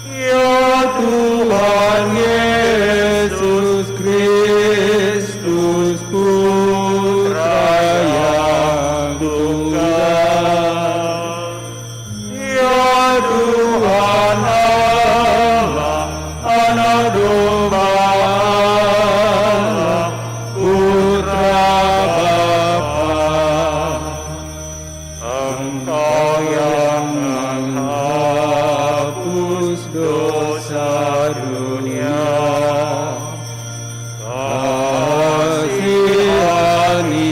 ya Tuhan Yesus Kristus, Putra yang tunggal, ya Tuhan Allah, Anak Domba Allah, Putra Bapa. Engkau yang menghapus dosa dunia,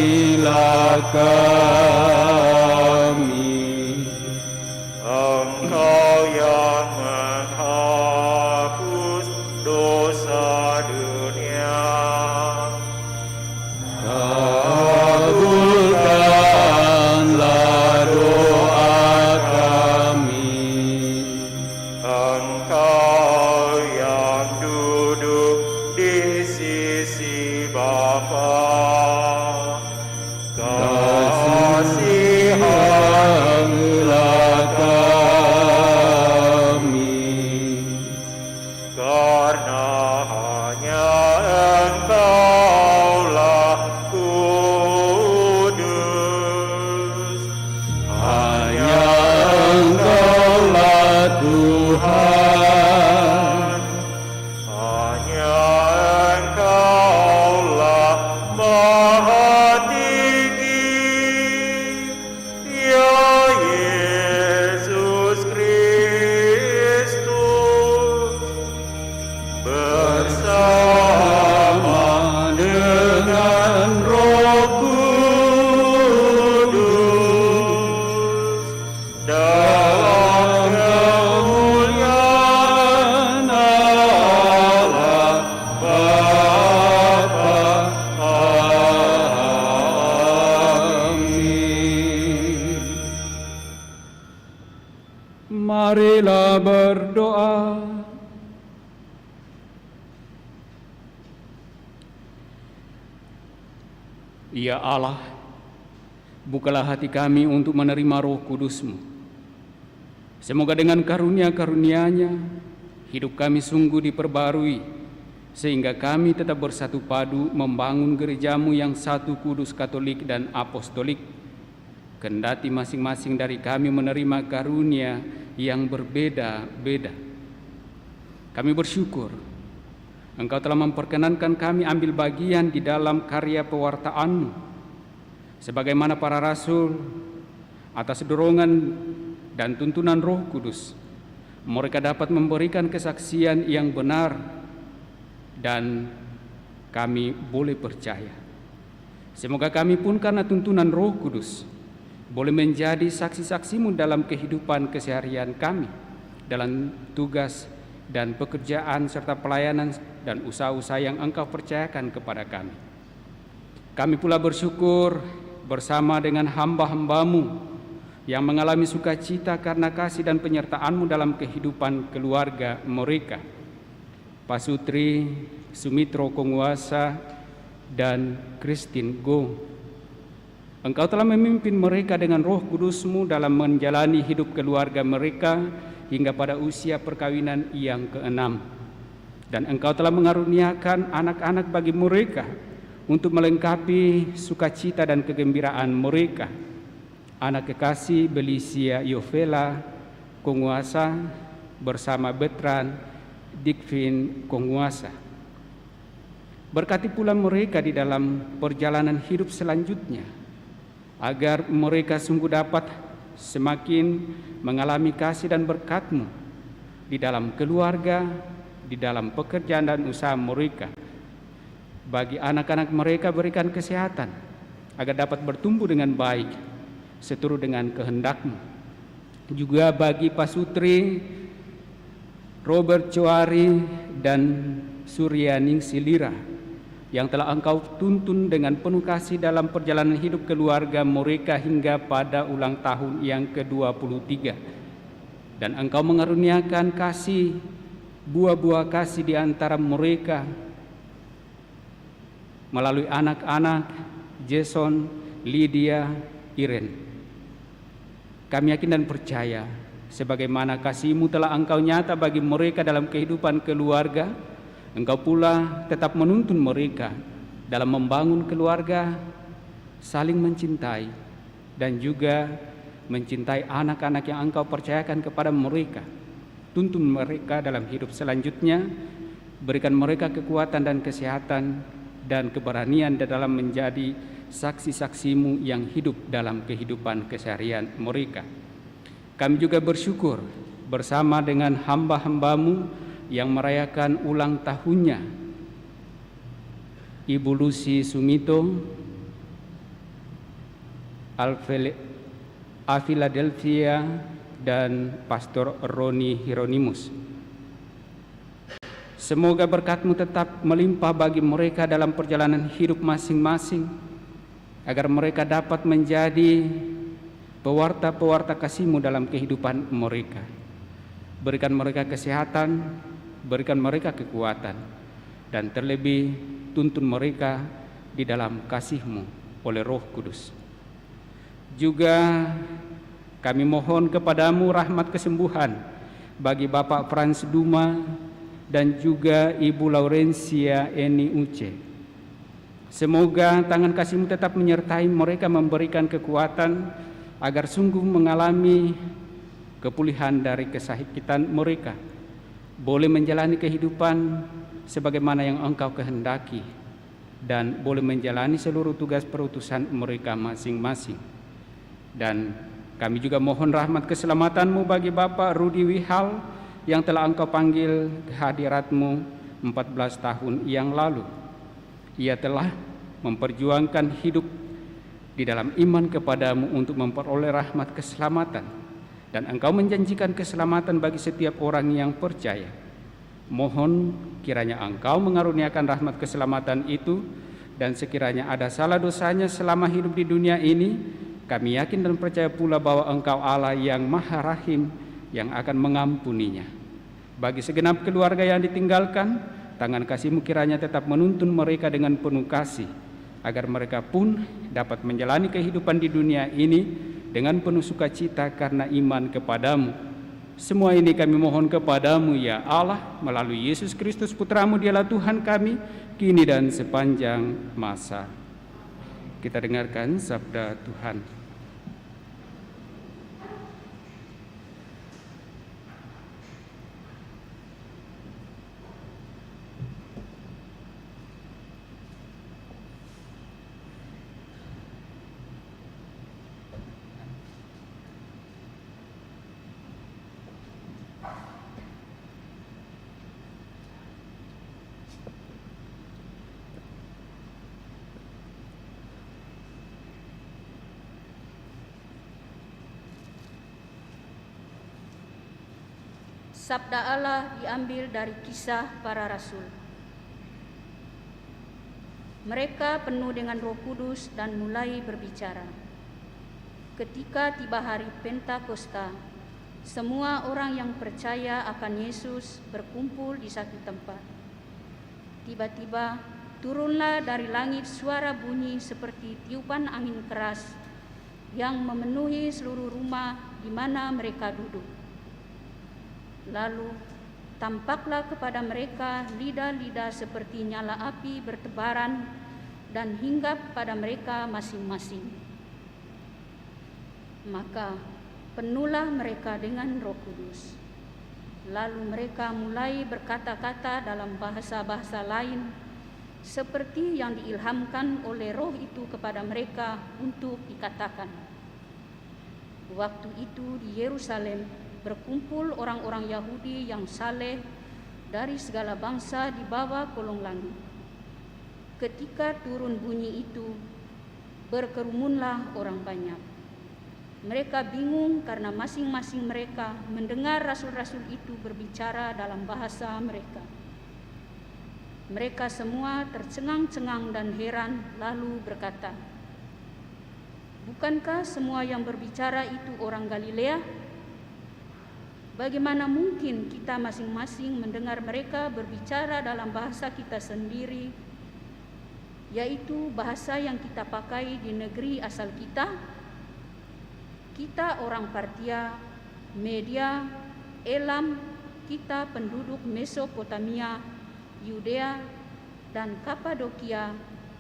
kasihanilah kami. Engkau yang menghapus dosa dunia, Kabulkanlah doa kami. Engkau yang duduk di sisi Bapa, kasihanilah kami. karena hanya Engkaulah kudus, Hanya Engkaulah Tuhan, hanya Engkaulah Maha Tinggi, ya Yesus Kristus, bersama dengan Roh Kudus, dalam kemuliaan Allah Bapa. Amin. Marilah berdoa. Ya Allah, bukalah hati kami untuk menerima Roh Kudus-Mu. Semoga dengan karunia-karunia-Nya, hidup kami sungguh diperbarui, sehingga kami tetap bersatu padu membangun gereja-Mu yang satu, kudus, katolik, dan apostolik. Kendati masing-masing dari kami menerima karunia yang berbeda-beda, Kami bersyukur Engkau telah memperkenankan kami ambil bagian di dalam karya pewartaan-Mu, sebagaimana para rasul atas dorongan dan tuntunan Roh Kudus mereka dapat memberikan kesaksian yang benar, dan kami boleh percaya. Semoga kami pun karena tuntunan Roh Kudus boleh menjadi saksi-saksi-Mu dalam kehidupan keseharian kami, dalam tugas dan pekerjaan serta pelayanan dan usaha-usaha yang Engkau percayakan kepada kami. Kami pula bersyukur bersama dengan hamba-hamba-Mu yang mengalami sukacita karena kasih dan penyertaan-Mu dalam kehidupan keluarga mereka. Pak Sutri, Sumitro Konguasa, dan Christine Go. Engkau telah memimpin mereka dengan Roh Kudus-Mu dalam menjalani hidup keluarga mereka hingga pada usia perkawinan yang ke-6. Dan Engkau telah mengaruniakan anak-anak bagi mereka untuk melengkapi sukacita dan kegembiraan mereka. Anak kekasih Belisia Yovela Konguasa bersama Betran Dikvin Konguasa. Berkati pula mereka di dalam perjalanan hidup selanjutnya, agar mereka sungguh dapat semakin mengalami kasih dan berkat-Mu di dalam keluarga, di dalam pekerjaan dan usaha mereka. Bagi anak-anak mereka berikan kesehatan, agar dapat bertumbuh dengan baik, seturut dengan kehendak-Mu. Juga bagi Pak Sutri, Robert Coari, dan Suryaning Silira, yang telah Engkau tuntun dengan penuh kasih dalam perjalanan hidup keluarga mereka hingga pada ulang tahun yang ke-23. Dan Engkau mengaruniakan kasih, buah-buah kasih di antara mereka melalui anak-anak Jason, Lydia, Iren. Kami yakin dan percaya sebagaimana kasih-Mu telah Engkau nyata bagi mereka dalam kehidupan keluarga, Engkau pula tetap menuntun mereka dalam membangun keluarga, saling mencintai, dan juga mencintai anak-anak yang Engkau percayakan kepada mereka. Tuntun mereka dalam hidup selanjutnya, berikan mereka kekuatan dan kesehatan dan keberanian dalam menjadi saksi-saksi-Mu yang hidup dalam kehidupan keseharian mereka. Kami juga bersyukur bersama dengan hamba-hamba-Mu yang merayakan ulang tahunnya, Ibu Lucy Sumito, Philadelphia, dan Pastor Roni Hieronymus. Semoga berkat-Mu tetap melimpah bagi mereka dalam perjalanan hidup masing-masing, agar mereka dapat menjadi pewarta-pewarta kasih-Mu dalam kehidupan mereka. Berikan mereka kesehatan, berikan mereka kekuatan, dan terlebih tuntun mereka di dalam kasih-Mu oleh Roh Kudus. Juga kami mohon kepada-Mu rahmat kesembuhan bagi Bapak Frans Duma dan juga Ibu Laurencia Eni Uce. Semoga tangan kasih-Mu tetap menyertai mereka, memberikan kekuatan agar sungguh mengalami kepulihan dari kesakitan mereka, boleh menjalani kehidupan sebagaimana yang Engkau kehendaki, dan boleh menjalani seluruh tugas perutusan mereka masing-masing. Dan kami juga mohon rahmat keselamatan-Mu bagi Bapak Rudi Wihal yang telah Engkau panggil ke hadirat-Mu 14 tahun yang lalu. Ia telah memperjuangkan hidup di dalam iman kepada-Mu untuk memperoleh rahmat keselamatan, dan Engkau menjanjikan keselamatan bagi setiap orang yang percaya. Mohon kiranya Engkau mengaruniakan rahmat keselamatan itu, dan sekiranya ada salah dosanya selama hidup di dunia ini, kami yakin dan percaya pula bahwa Engkau Allah yang Maha Rahim yang akan mengampuninya. Bagi segenap keluarga yang ditinggalkan, tangan kasih-Mu kiranya tetap menuntun mereka dengan penuh kasih, agar mereka pun dapat menjalani kehidupan di dunia ini dengan penuh sukacita karena iman kepada-Mu. Semua ini kami mohon kepada-Mu ya Allah, melalui Yesus Kristus Putra-Mu, Dialah Tuhan kami, kini dan sepanjang masa. Kita dengarkan sabda Tuhan. Sabda Allah diambil dari Kisah Para Rasul. Mereka penuh dengan Roh Kudus dan mulai berbicara. Ketika tiba hari Pentakosta, semua orang yang percaya akan Yesus berkumpul di satu tempat. Tiba-tiba turunlah dari langit suara bunyi seperti tiupan angin keras yang memenuhi seluruh rumah di mana mereka duduk. Lalu tampaklah kepada mereka lidah-lidah seperti nyala api bertebaran dan hinggap pada mereka masing-masing. Maka penuhlah mereka dengan Roh Kudus. Lalu mereka mulai berkata-kata dalam bahasa-bahasa lain seperti yang diilhamkan oleh Roh itu kepada mereka untuk dikatakan. Waktu itu di Yerusalem berkumpul orang-orang Yahudi yang saleh dari segala bangsa di bawah kolong langit. Ketika turun bunyi itu, berkerumunlah orang banyak. Mereka bingung karena masing-masing mereka mendengar rasul-rasul itu berbicara dalam bahasa mereka. Mereka semua tercengang-cengang dan heran, lalu berkata, "Bukankah semua yang berbicara itu orang Galilea? Bagaimana mungkin kita masing-masing mendengar mereka berbicara dalam bahasa kita sendiri, yaitu bahasa yang kita pakai di negeri asal kita? Kita orang Partia, Media, Elam, kita penduduk Mesopotamia, Yudea dan Kapadokia,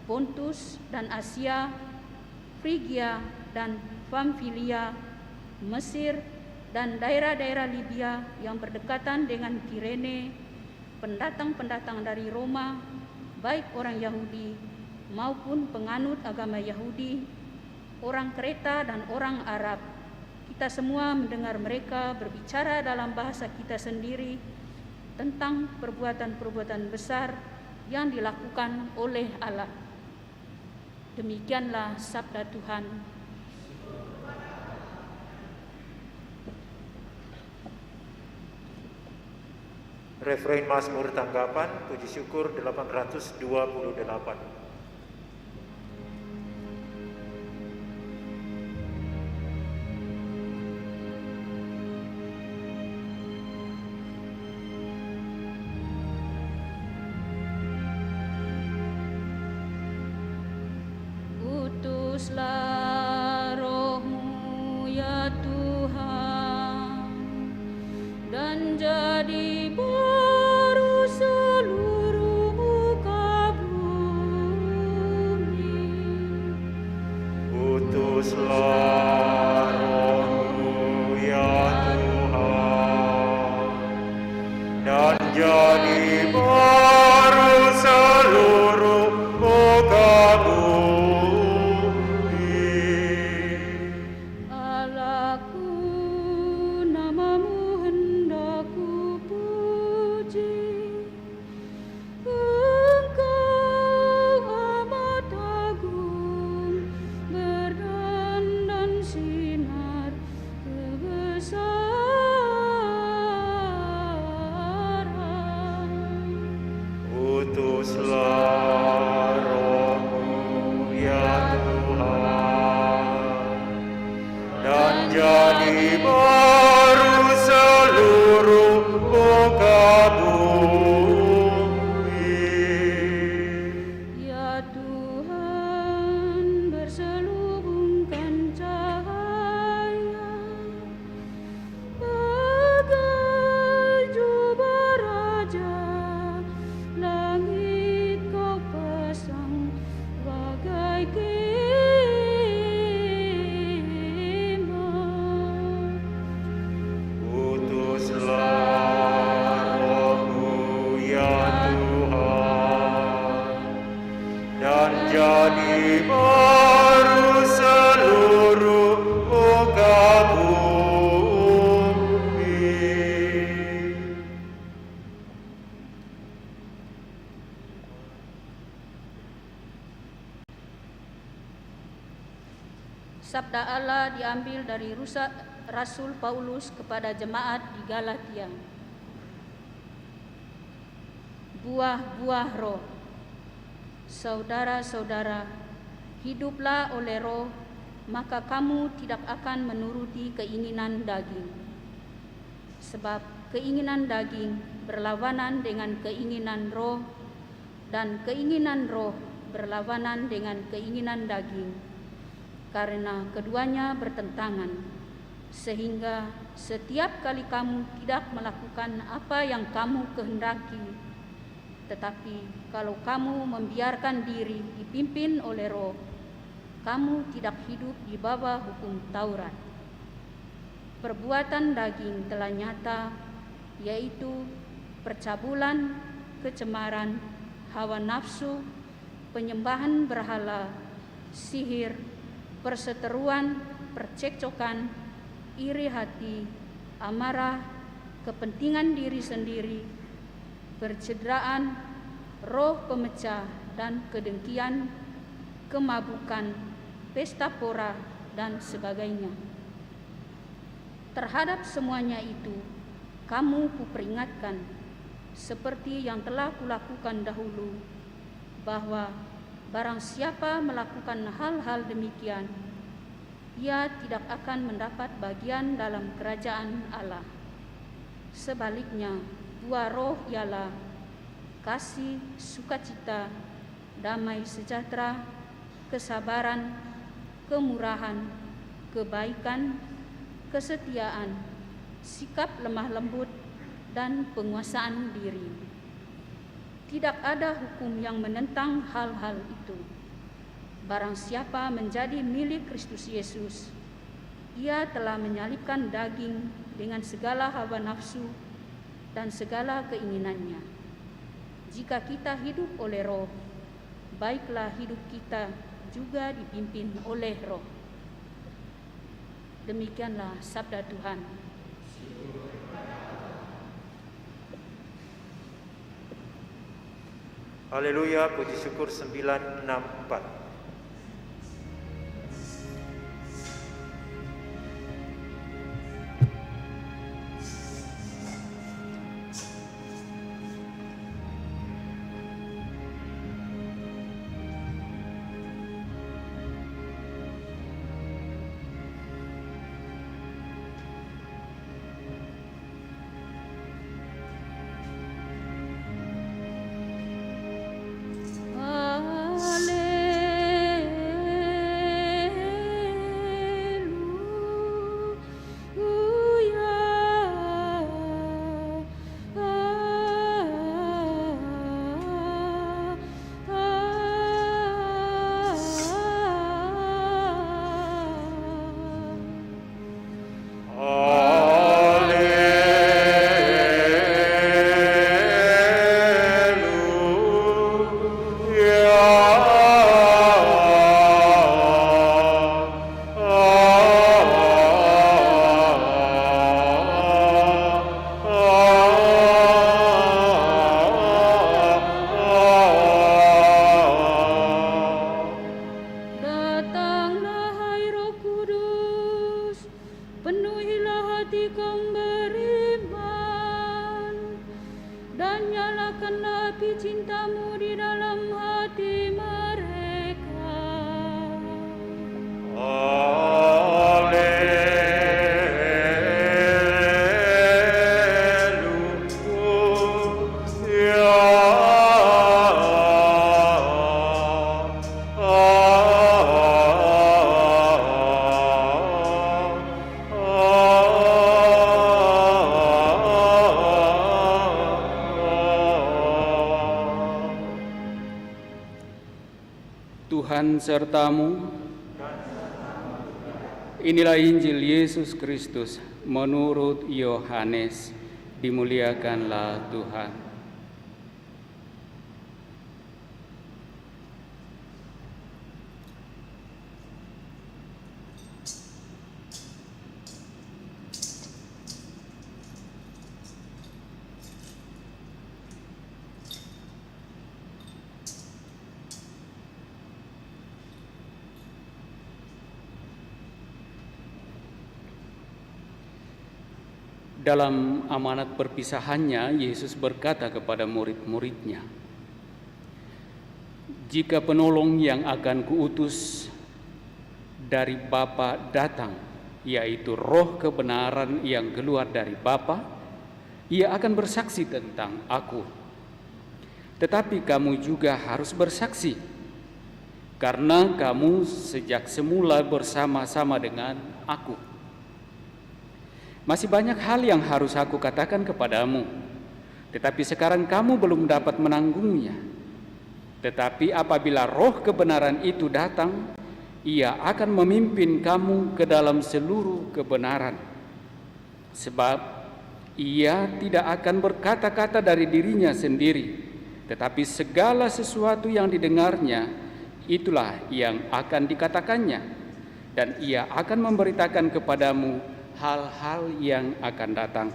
Pontus dan Asia, Frigia dan Pamfilia, Mesir dan daerah-daerah Libya yang berdekatan dengan Kirene, pendatang-pendatang dari Roma, baik orang Yahudi maupun penganut agama Yahudi, orang Kreta dan orang Arab. Kita semua mendengar mereka berbicara dalam bahasa kita sendiri tentang perbuatan-perbuatan besar yang dilakukan oleh Allah." Demikianlah sabda Tuhan. Refrain Mazmur tanggapan, puji syukur 828. Utuslah Roh-Mu ya Tuhan, dan jadi baru seluruh muka bumi. Utuslah Roh-Mu ya Tuhan, dan jadi baru seluruh muka bumi. Allahku, nama-Mu hendak ku puji. Engkau amat agung, berdandan sinar kebesaran. Utuslah Roh-Mu ya Tuhan, dan jadi baru seluruh muka bumi. Ya Tuhan, berselubungkan cahaya bagai jubah raja, langit Kau pasang bagai kemah. Utuslah Roh-Mu ya Tuhan, dan jadi baru seluruh muka bumi. Sabda Allah diambil dari Rasul Paulus kepada jemaat di Galatia. buah-buah roh. Saudara-saudara, hiduplah oleh roh, maka kamu tidak akan menuruti keinginan daging. Sebab keinginan daging berlawanan dengan keinginan roh, dan keinginan roh berlawanan dengan keinginan daging, karena keduanya bertentangan, sehingga setiap kali kamu tidak melakukan apa yang kamu kehendaki. Tetapi kalau kamu membiarkan diri dipimpin oleh roh, kamu tidak hidup di bawah hukum Taurat. Perbuatan daging telah nyata, yaitu percabulan, kecemaran, hawa nafsu, penyembahan berhala, sihir, perseteruan, percekcokan, iri hati, amarah, kepentingan diri sendiri, percederaan, roh pemecah dan kedengkian, kemabukan, pesta pora, dan sebagainya. Terhadap semuanya itu, kamu kuperingatkan, seperti yang telah kulakukan dahulu, bahwa barang siapa melakukan hal-hal demikian, ia tidak akan mendapat bagian dalam kerajaan Allah. Sebaliknya, buah roh ialah kasih, sukacita, damai sejahtera, kesabaran, kemurahan, kebaikan, kesetiaan, sikap lemah lembut, dan penguasaan diri. Tidak ada hukum yang menentang hal-hal itu. Barang siapa menjadi milik Kristus Yesus, ia telah menyalibkan daging dengan segala hawa nafsu dan segala keinginannya. Jika kita hidup oleh roh, baiklah hidup kita juga dipimpin oleh roh. Demikianlah sabda Tuhan. Haleluya, puji syukur 964. Tuhan sertamu. Inilah Injil Yesus Kristus menurut Yohanes. Dimuliakanlah Tuhan. Dalam amanat perpisahannya, Yesus berkata kepada murid-muridnya, "Jika penolong yang akan kuutus dari Bapa datang, yaitu Roh kebenaran yang keluar dari Bapa, Ia akan bersaksi tentang Aku. Tetapi kamu juga harus bersaksi, karena kamu sejak semula bersama-sama dengan Aku. Masih banyak hal yang harus Aku katakan kepadamu, tetapi sekarang kamu belum dapat menanggungnya. Tetapi apabila Roh kebenaran itu datang, Ia akan memimpin kamu ke dalam seluruh kebenaran. Sebab Ia tidak akan berkata-kata dari dirinya sendiri, tetapi segala sesuatu yang didengarnya, itulah yang akan dikatakannya, dan Ia akan memberitakan kepadamu hal-hal yang akan datang.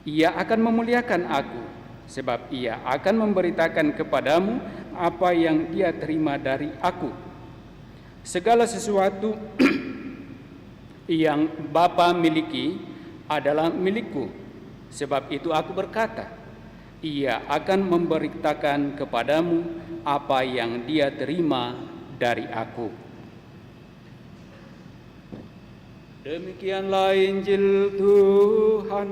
Ia akan memuliakan Aku, sebab Ia akan memberitakan kepadamu apa yang Dia terima dari Aku. Segala sesuatu yang Bapa miliki adalah milikku. Sebab itu Aku berkata, Ia akan memberitakan kepadamu apa yang Dia terima dari Aku." Demikianlah Injil Tuhan.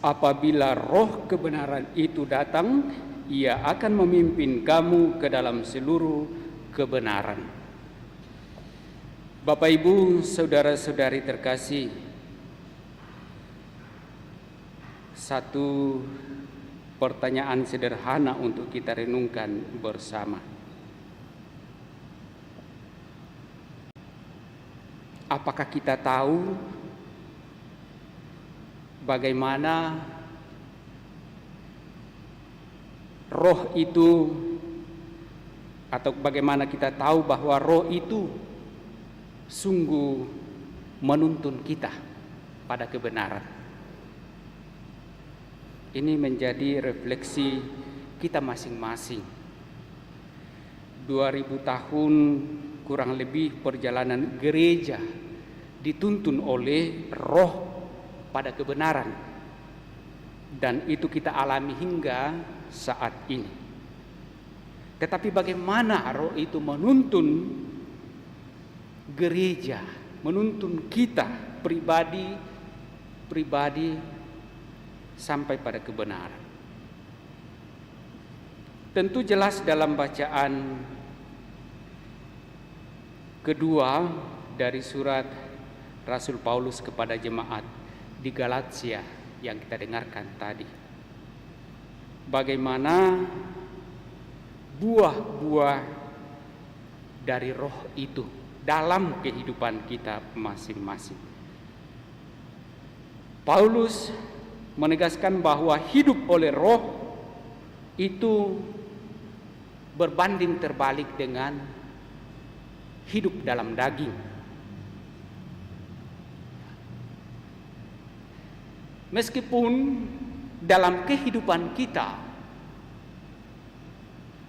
Apabila Roh kebenaran itu datang, Ia akan memimpin kamu ke dalam seluruh kebenaran. Bapak, Ibu, saudara-saudari terkasih, satu pertanyaan sederhana untuk kita renungkan bersama. Apakah kita tahu bagaimana Roh itu, atau bagaimana kita tahu bahwa Roh itu sungguh menuntun kita pada kebenaran? Ini menjadi refleksi kita masing-masing. 2000 tahun kurang lebih perjalanan gereja dituntun oleh Roh pada kebenaran, dan itu kita alami hingga saat ini. Tetapi bagaimana Roh itu menuntun gereja, menuntun kita pribadi sampai pada kebenaran? Tentu jelas dalam bacaan kedua dari surat Rasul Paulus kepada jemaat di Galatia yang kita dengarkan tadi, bagaimana buah-buah dari Roh itu dalam kehidupan kita masing-masing. Paulus menegaskan bahwa hidup oleh Roh itu berbanding terbalik dengan hidup dalam daging. Meskipun dalam kehidupan kita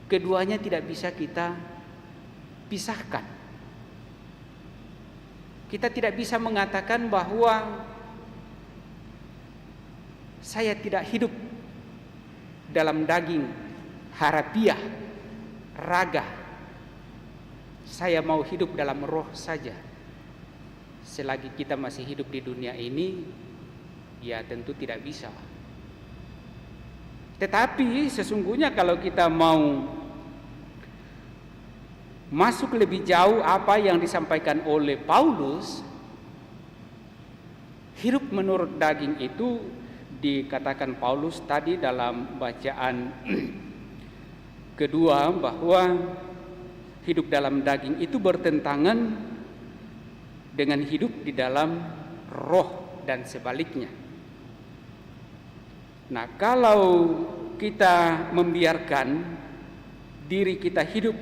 keduanya tidak bisa kita pisahkan. Kita tidak bisa mengatakan bahwa saya tidak hidup dalam daging harafiah, raga. Saya mau hidup dalam roh saja. Selagi kita masih hidup di dunia ini, ya tentu tidak bisa. Tetapi sesungguhnya kalau kita mau masuk lebih jauh apa yang disampaikan oleh Paulus, hidup menurut daging itu dikatakan Paulus tadi dalam bacaan kedua bahwa hidup dalam daging itu bertentangan dengan hidup di dalam roh dan sebaliknya. Nah, kalau kita membiarkan diri kita hidup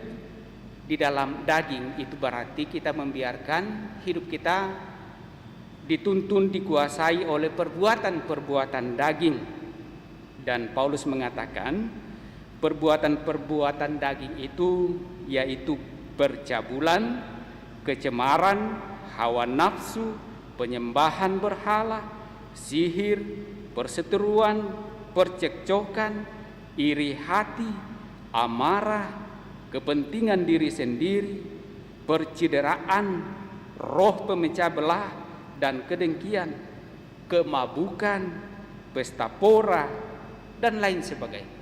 di dalam daging, itu berarti kita membiarkan hidup kita dituntun, dikuasai oleh perbuatan-perbuatan daging. Dan Paulus mengatakan perbuatan-perbuatan daging itu yaitu percabulan, kecemaran, hawa nafsu, penyembahan berhala, sihir, perseteruan, percekcokan, iri hati, amarah, kepentingan diri sendiri, percideraan, roh pemecah belah dan kedengkian, kemabukan, pesta pora, dan lain sebagainya.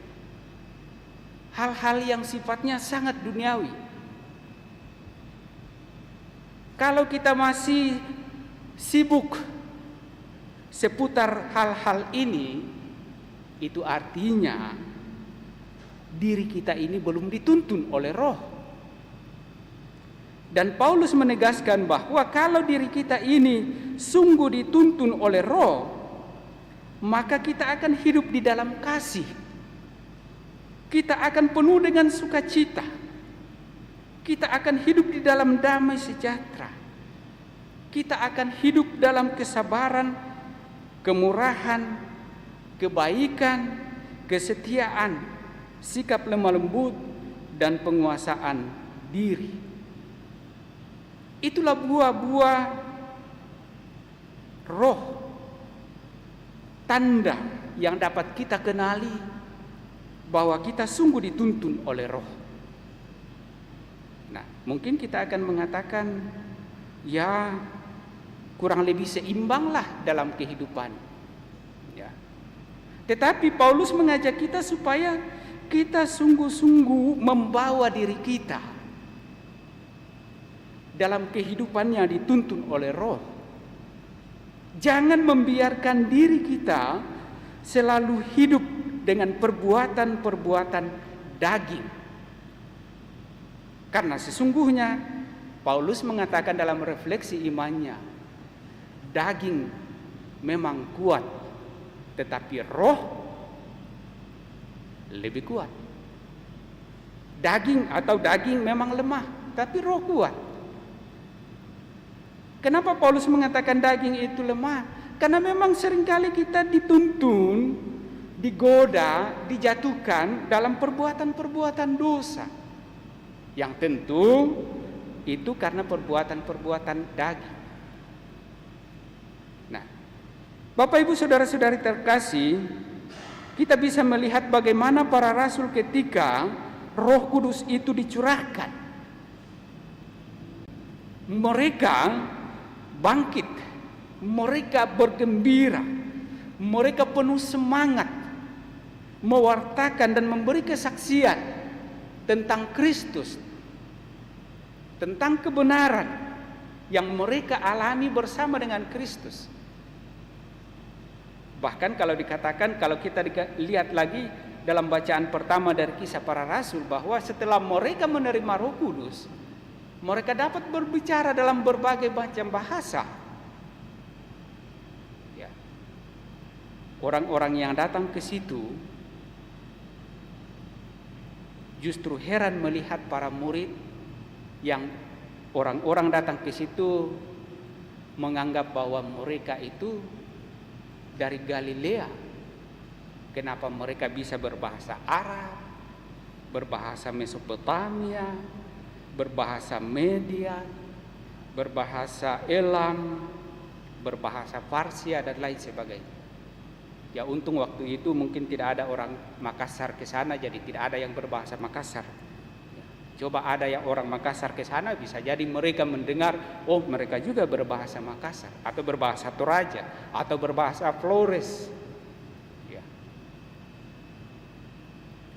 Hal-hal yang sifatnya sangat duniawi. Kalau kita masih sibuk seputar hal-hal ini, itu artinya diri kita ini belum dituntun oleh roh. Dan Paulus menegaskan bahwa kalau diri kita ini sungguh dituntun oleh roh, maka kita akan hidup di dalam kasih. Kita akan penuh dengan sukacita. Kita akan hidup di dalam damai sejahtera. Kita akan hidup dalam kesabaran, kemurahan, kebaikan, kesetiaan, sikap lemah lembut, dan penguasaan diri. Itulah buah-buah roh, tanda yang dapat kita kenali bahwa kita sungguh dituntun oleh roh. Nah, mungkin kita akan mengatakan, ya kurang lebih seimbanglah dalam kehidupan. Ya. Tetapi Paulus mengajak kita supaya kita sungguh-sungguh membawa diri kita dalam kehidupannya dituntun oleh roh. Jangan membiarkan diri kita selalu hidup dengan perbuatan-perbuatan daging. Karena sesungguhnya Paulus mengatakan dalam refleksi imannya, daging memang kuat, tetapi roh lebih kuat. Daging memang lemah, tapi roh kuat. Kenapa Paulus mengatakan daging itu lemah? Karena memang seringkali kita dituntun, digoda, dijatuhkan dalam perbuatan-perbuatan dosa. Yang tentu itu karena perbuatan-perbuatan daging. Nah, Bapak Ibu Saudara-saudari terkasih, kita bisa melihat bagaimana para rasul ketika Roh Kudus itu dicurahkan. Mereka bangkit, mereka bergembira, mereka penuh semangat mewartakan dan memberi kesaksian tentang Kristus, tentang kebenaran yang mereka alami bersama dengan Kristus. Bahkan kalau dikatakan, kalau kita lihat lagi dalam bacaan pertama dari Kisah Para Rasul, bahwa setelah mereka menerima Roh Kudus, mereka dapat berbicara dalam berbagai macam bahasa. Ya. Orang-orang yang datang ke situ justru heran melihat para murid yang orang-orang datang ke situ menganggap bahwa mereka itu dari Galilea. Kenapa mereka bisa berbahasa Arab, berbahasa Mesopotamia, berbahasa Media, berbahasa Elam, berbahasa Parsia dan lain sebagainya. Ya, untung waktu itu mungkin tidak ada orang Makassar ke sana, jadi tidak ada yang berbahasa Makassar. Coba ada yang orang Makassar ke sana, bisa jadi mereka mendengar, oh mereka juga berbahasa Makassar, atau berbahasa Toraja, atau berbahasa Flores. Ya.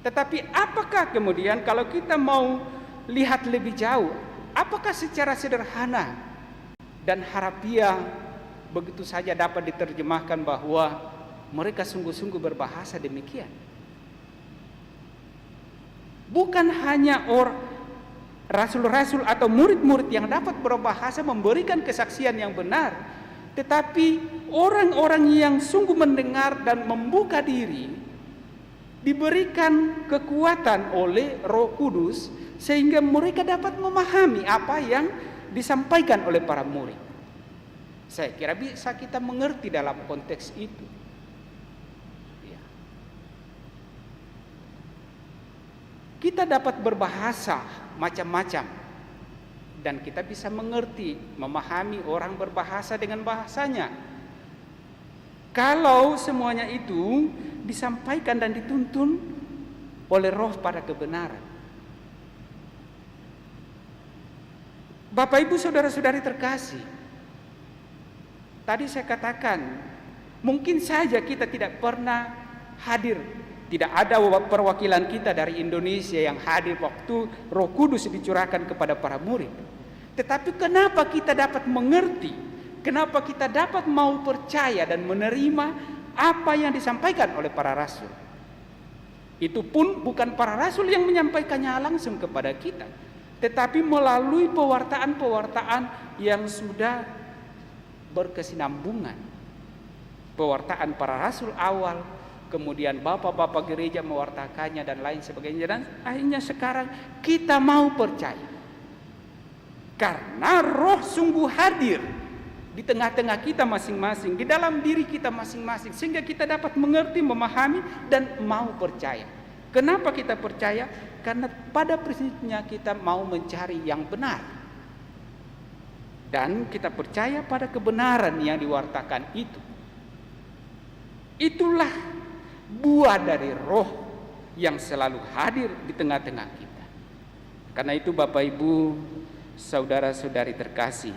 Tetapi apakah kemudian kalau kita mau lihat lebih jauh, apakah secara sederhana dan harafiah begitu saja dapat diterjemahkan bahwa mereka sungguh-sungguh berbahasa demikian? Bukan hanya rasul-rasul atau murid-murid yang dapat berbahasa memberikan kesaksian yang benar, tetapi orang-orang yang sungguh mendengar dan membuka diri diberikan kekuatan oleh Roh Kudus sehingga mereka dapat memahami apa yang disampaikan oleh para murid. Saya kira bisa kita mengerti dalam konteks itu. Ya. Kita dapat berbahasa macam-macam dan kita bisa mengerti, memahami orang berbahasa dengan bahasanya. Kalau semuanya itu disampaikan dan dituntun oleh Roh pada kebenaran. Bapak Ibu saudara-saudari terkasih, tadi saya katakan mungkin saja kita tidak pernah hadir, tidak ada perwakilan kita dari Indonesia yang hadir waktu Roh Kudus dicurahkan kepada para murid. Tetapi kenapa kita dapat mengerti, kenapa kita dapat mau percaya dan menerima apa yang disampaikan oleh para rasul? Itu pun bukan para rasul yang menyampaikannya langsung kepada kita, tetapi melalui pewartaan-pewartaan yang sudah berkesinambungan. Pewartaan para rasul awal, kemudian bapak-bapak gereja mewartakannya dan lain sebagainya, dan akhirnya sekarang kita mau percaya. Karena Roh sungguh hadir di tengah-tengah kita masing-masing, di dalam diri kita masing-masing, sehingga kita dapat mengerti, memahami, dan mau percaya. Kenapa kita percaya? Karena pada prinsipnya kita mau mencari yang benar. Dan kita percaya pada kebenaran yang diwartakan itu. Itulah buah dari Roh yang selalu hadir di tengah-tengah kita. Karena itu Bapak Ibu, saudara-saudari terkasih,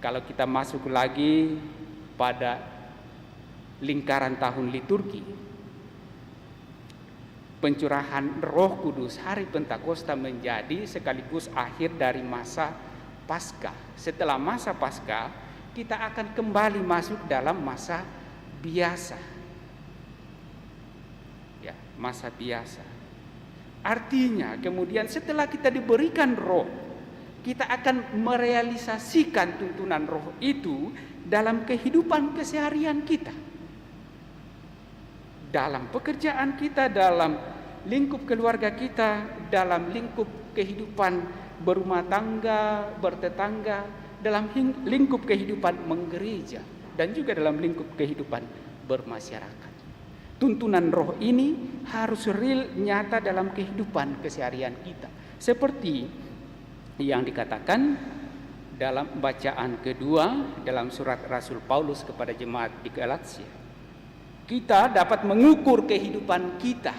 kalau kita masuk lagi pada lingkaran tahun liturgi, pencurahan Roh Kudus hari Pentakosta menjadi sekaligus akhir dari masa Paskah. Setelah masa Paskah, kita akan kembali masuk dalam masa biasa. Ya, masa biasa. Artinya kemudian setelah kita diberikan Roh, kita akan merealisasikan tuntunan Roh itu dalam kehidupan keseharian kita. Dalam pekerjaan kita, dalam lingkup keluarga kita, dalam lingkup kehidupan berumah tangga, bertetangga, dalam lingkup kehidupan menggereja, dan juga dalam lingkup kehidupan bermasyarakat. Tuntunan Roh ini harus real, nyata dalam kehidupan keseharian kita. Seperti yang dikatakan dalam bacaan kedua dalam surat Rasul Paulus kepada jemaat di Galatia. Kita dapat mengukur kehidupan kita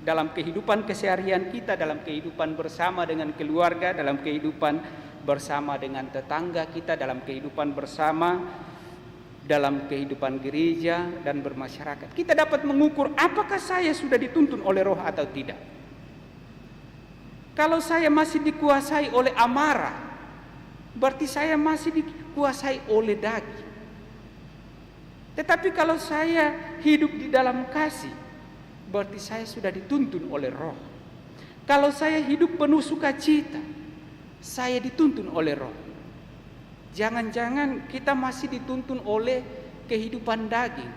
dalam kehidupan keseharian kita, dalam kehidupan bersama dengan keluarga, dalam kehidupan bersama dengan tetangga kita, dalam kehidupan bersama dalam kehidupan gereja dan bermasyarakat. Kita dapat mengukur apakah saya sudah dituntun oleh Roh atau tidak. Kalau saya masih dikuasai oleh amarah, berarti saya masih dikuasai oleh daging. Tetapi kalau saya hidup di dalam kasih, berarti saya sudah dituntun oleh Roh. Kalau saya hidup penuh sukacita, saya dituntun oleh Roh. Jangan-jangan kita masih dituntun oleh kehidupan daging.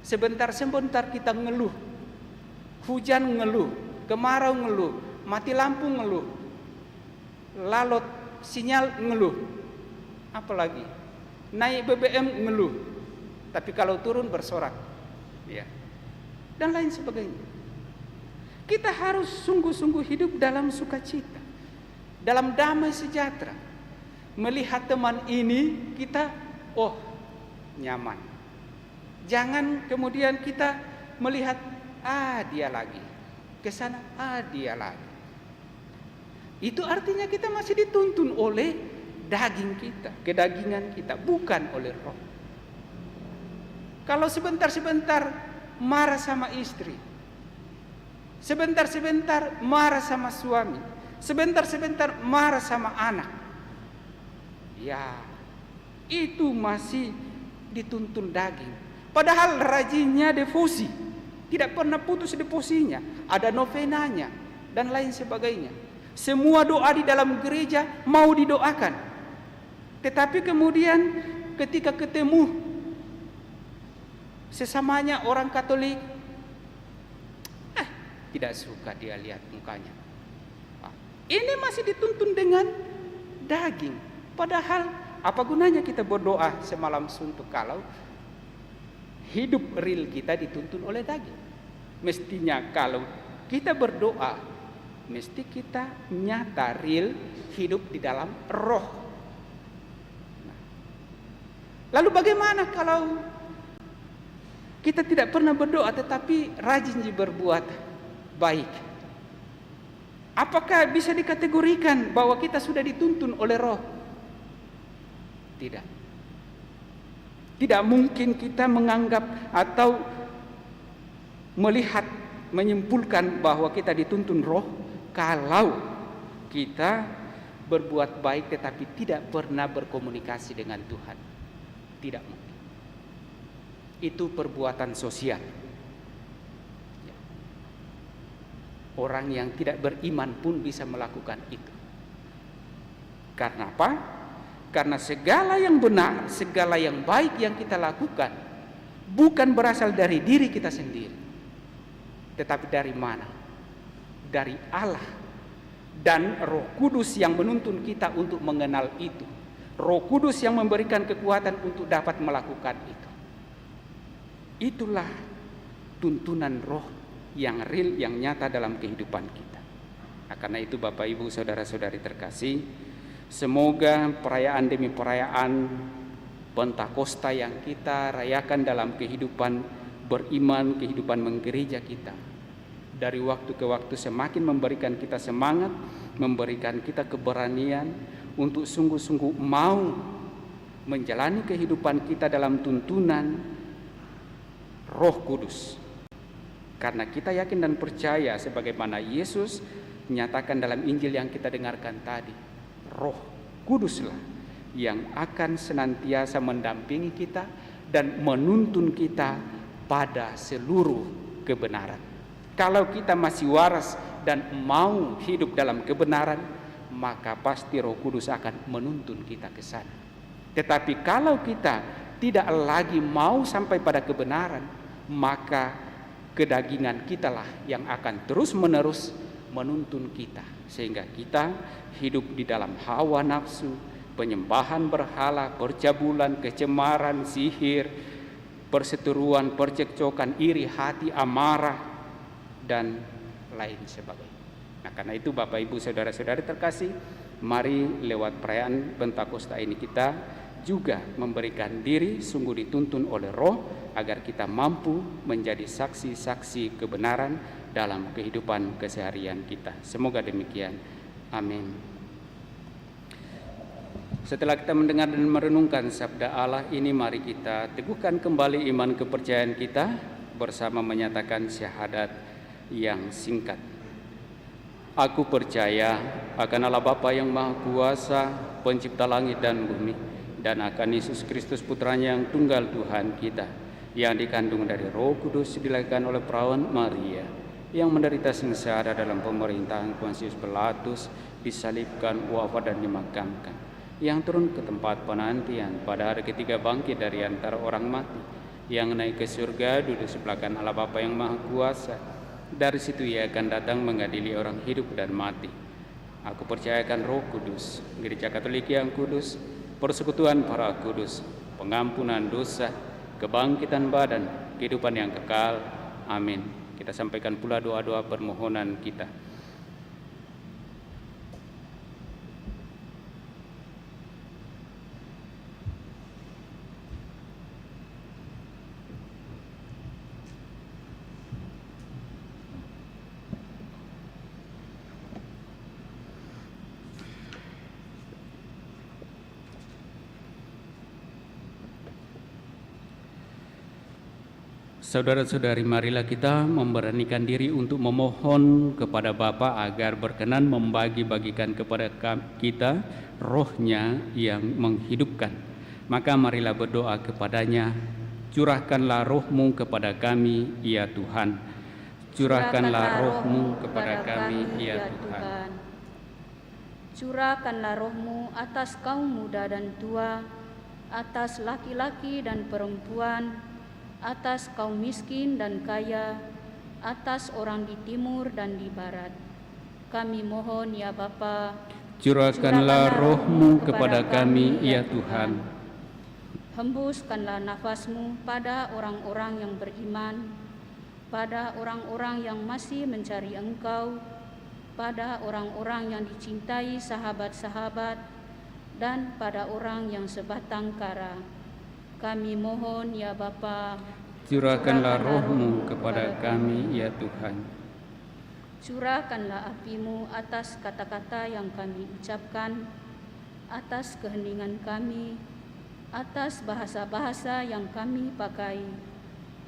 Sebentar-sebentar kita ngeluh, hujan ngeluh, kemarau ngeluh, mati lampu ngeluh, lalu sinyal ngeluh, apalagi naik BBM ngeluh, tapi kalau turun bersorak, ya, dan lain sebagainya. Kita harus sungguh-sungguh hidup dalam sukacita, dalam damai sejahtera. Melihat teman ini kita, oh nyaman. Jangan kemudian kita melihat, dia lagi, ke sana, dia lagi. Itu artinya kita masih dituntun oleh daging kita, kedagingan kita, bukan oleh Roh. Kalau sebentar-sebentar marah sama istri, sebentar-sebentar marah sama suami, sebentar-sebentar marah sama anak, ya itu masih dituntun daging. Padahal rajinnya devosi, tidak pernah putus devosinya, ada novenanya dan lain sebagainya. Semua doa di dalam gereja mau didoakan. Tetapi kemudian ketika ketemu sesamanya orang Katolik, tidak suka dia lihat mukanya. Ini masih dituntun dengan daging. Padahal apa gunanya kita berdoa semalam suntuk kalau hidup real kita dituntun oleh daging? Mestinya kalau kita berdoa, mesti kita nyata real hidup di dalam roh. Lalu bagaimana kalau kita tidak pernah berdoa tetapi rajin berbuat baik? Apakah bisa dikategorikan bahwa kita sudah dituntun oleh roh? Tidak. Tidak mungkin kita menganggap atau melihat, menyimpulkan bahwa kita dituntun roh kalau kita berbuat baik tetapi tidak pernah berkomunikasi dengan Tuhan. Tidak mungkin. Itu perbuatan sosial. Orang yang tidak beriman pun bisa melakukan itu. Karena apa? Karena segala yang benar, segala yang baik yang kita lakukan bukan berasal dari diri kita sendiri, tetapi dari mana? Dari Allah dan Roh Kudus yang menuntun kita untuk mengenal itu. Roh Kudus yang memberikan kekuatan untuk dapat melakukan itu. Itulah tuntunan roh yang real, yang nyata dalam kehidupan kita. Karena itu Bapak Ibu saudara-saudari terkasih, semoga perayaan demi perayaan Pentakosta yang kita rayakan dalam kehidupan beriman, kehidupan menggereja kita, dari waktu ke waktu semakin memberikan kita semangat, memberikan kita keberanian untuk sungguh-sungguh mau menjalani kehidupan kita dalam tuntunan Roh Kudus. Karena kita yakin dan percaya sebagaimana Yesus nyatakan dalam Injil yang kita dengarkan tadi, Roh Kuduslah yang akan senantiasa mendampingi kita dan menuntun kita pada seluruh kebenaran. Kalau kita masih waras dan mau hidup dalam kebenaran, maka pasti Roh Kudus akan menuntun kita ke sana. Tetapi kalau kita tidak lagi mau sampai pada kebenaran, maka kedagingan kitalah yang akan terus-menerus menuntun kita, sehingga kita hidup di dalam hawa nafsu, penyembahan berhala, percabulan, kecemaran, sihir, perseteruan, percekcokan, iri hati, amarah, dan lain sebagainya. Nah, karena itu Bapak Ibu saudara-saudari terkasih, mari lewat perayaan Pentakosta ini kita juga memberikan diri sungguh dituntun oleh Roh agar kita mampu menjadi saksi-saksi kebenaran dalam kehidupan keseharian kita. Semoga demikian. Amin. Setelah kita mendengar dan merenungkan sabda Allah ini, mari kita teguhkan kembali iman kepercayaan kita bersama menyatakan syahadat yang singkat. Aku percaya akan Allah Bapa yang Maha Kuasa, pencipta langit dan bumi, dan akan Yesus Kristus putranya yang tunggal Tuhan kita, yang dikandung dari Roh Kudus, dilahirkan oleh perawan Maria, yang menderita sengsara dalam pemerintahan Pontius Pilatus, disalibkan, wafat dan dimakamkan, yang turun ke tempat penantian, pada hari ketiga bangkit dari antara orang mati, yang naik ke surga, duduk sebelah kanan Allah Bapa yang Maha Kuasa. Dari situ Ia akan datang mengadili orang hidup dan mati. Aku percayakan Roh Kudus, Gereja Katolik yang kudus, persekutuan para kudus, pengampunan dosa, kebangkitan badan, kehidupan yang kekal. Amin. Kita sampaikan pula doa-doa permohonan kita. Saudara-saudari, marilah kita memberanikan diri untuk memohon kepada Bapa agar berkenan membagi-bagikan kepada kita roh-Nya yang menghidupkan. Maka marilah berdoa kepadanya, curahkanlah roh-Mu kepada kami, ya Tuhan. Curahkanlah roh-Mu kepada kami, ya Tuhan. Curahkanlah roh-Mu atas kaum muda dan tua, atas laki-laki dan perempuan, atas kaum miskin dan kaya, atas orang di timur dan di barat. Kami mohon ya Bapa, Curahkanlah roh-Mu kepada kami, ya Tuhan. Hembuskanlah nafas-Mu pada orang-orang yang beriman, pada orang-orang yang masih mencari Engkau, pada orang-orang yang dicintai sahabat-sahabat, dan pada orang yang sebatang kara. Kami mohon ya Bapa, Curahkanlah roh-Mu kepada kami, ya Tuhan. curahkanlah api-Mu atas kata-kata yang kami ucapkan, atas keheningan kami, atas bahasa-bahasa yang kami pakai,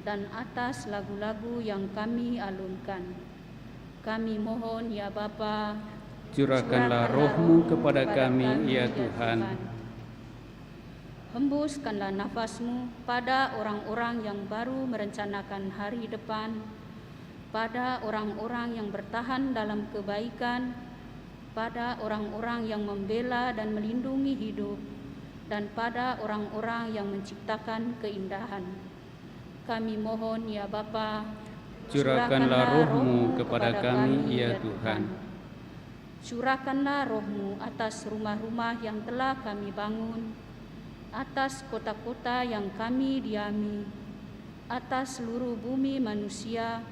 dan atas lagu-lagu yang kami alunkan. Kami mohon ya Bapa, Curahkanlah roh-Mu kepada kami, ya Tuhan. Hembuskanlah nafas-Mu pada orang-orang yang baru merencanakan hari depan, pada orang-orang yang bertahan dalam kebaikan, pada orang-orang yang membela dan melindungi hidup, dan pada orang-orang yang menciptakan keindahan. Kami mohon ya Bapa, Curahkanlah roh-Mu kepada kami, ya Tuhan. Curahkanlah roh-Mu atas rumah-rumah yang telah kami bangun, atas kota-kota yang kami diami, atas seluruh bumi manusia,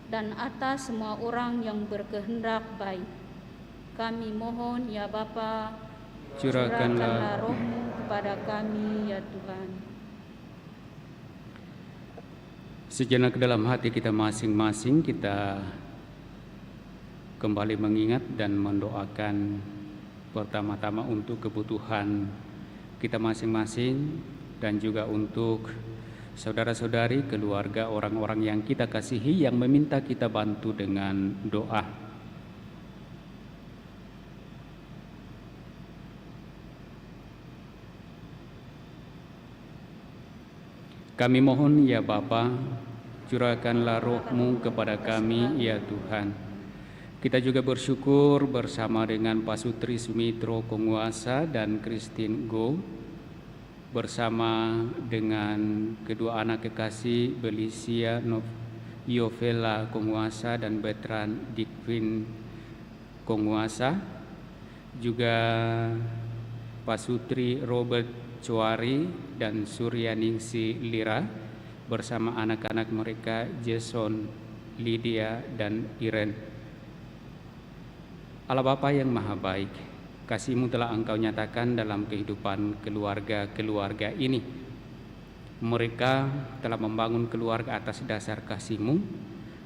dan atas semua orang yang berkehendak baik. Kami mohon ya Bapa, Curahkanlah roh-Mu kepada kami ya Tuhan. Sejenak dalam hati kita masing-masing, kita kembali mengingat dan mendoakan pertama-tama untuk kebutuhan kita masing-masing dan juga untuk saudara-saudari, keluarga, orang-orang yang kita kasihi yang meminta kita bantu dengan doa. Kami mohon ya Bapa, curahkanlah roh-Mu kepada kami, ya Tuhan. Kita juga bersyukur bersama dengan Pasutri Sumitro Konguasa dan Christine Go, bersama dengan kedua anak kekasih Belisia Yovela Konguasa dan Bertrand Dikvin Konguasa, juga Pasutri Robert Coari dan Suryaningsi Lira bersama anak-anak mereka Jason, Lydia, dan Iren. Allah Bapa yang Maha Baik, kasih-Mu telah Engkau nyatakan dalam kehidupan keluarga-keluarga ini. Mereka telah membangun keluarga atas dasar kasih-Mu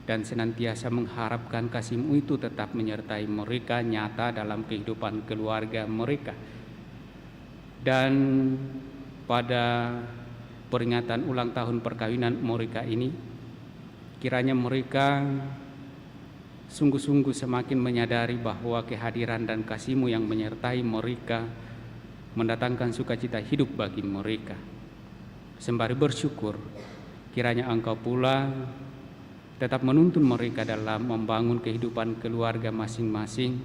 dan senantiasa mengharapkan kasih-Mu itu tetap menyertai mereka nyata dalam kehidupan keluarga mereka. Dan pada peringatan ulang tahun perkawinan mereka ini, kiranya mereka sungguh-sungguh semakin menyadari bahwa kehadiran dan kasih-Mu yang menyertai mereka mendatangkan sukacita hidup bagi mereka. Sembari bersyukur, kiranya Engkau pula tetap menuntun mereka dalam membangun kehidupan keluarga masing-masing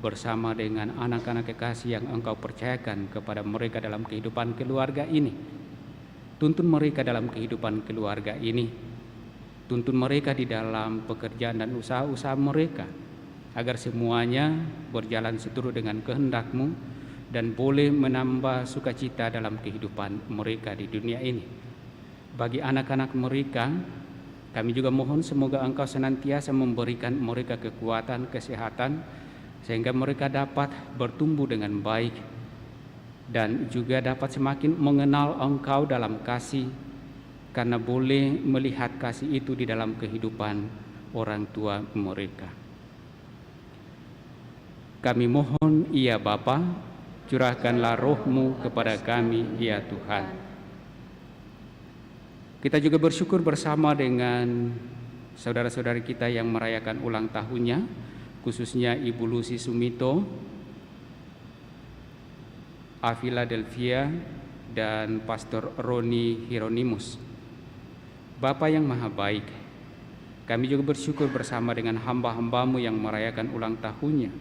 bersama dengan anak-anak kekasih yang Engkau percayakan kepada mereka dalam kehidupan keluarga ini. Tuntun mereka dalam kehidupan keluarga ini. Tuntun mereka di dalam pekerjaan dan usaha-usaha mereka, agar semuanya berjalan seturut dengan kehendak-Mu dan boleh menambah sukacita dalam kehidupan mereka di dunia ini. Bagi anak-anak mereka, kami juga mohon semoga Engkau senantiasa memberikan mereka kekuatan, kesehatan, sehingga mereka dapat bertumbuh dengan baik dan juga dapat semakin mengenal Engkau dalam kasih, karena boleh melihat kasih itu di dalam kehidupan orang tua mereka. Kami mohon ya Bapa, curahkanlah roh-Mu kepada kami ya Tuhan. Kita juga bersyukur bersama dengan saudara-saudari kita yang merayakan ulang tahunnya, khususnya Ibu Lucy Sumito, Avila Delvia, dan Pastor Roni Hieronymus. Bapa yang Maha Baik, kami juga bersyukur bersama dengan hamba-hamba-Mu yang merayakan ulang tahunnya,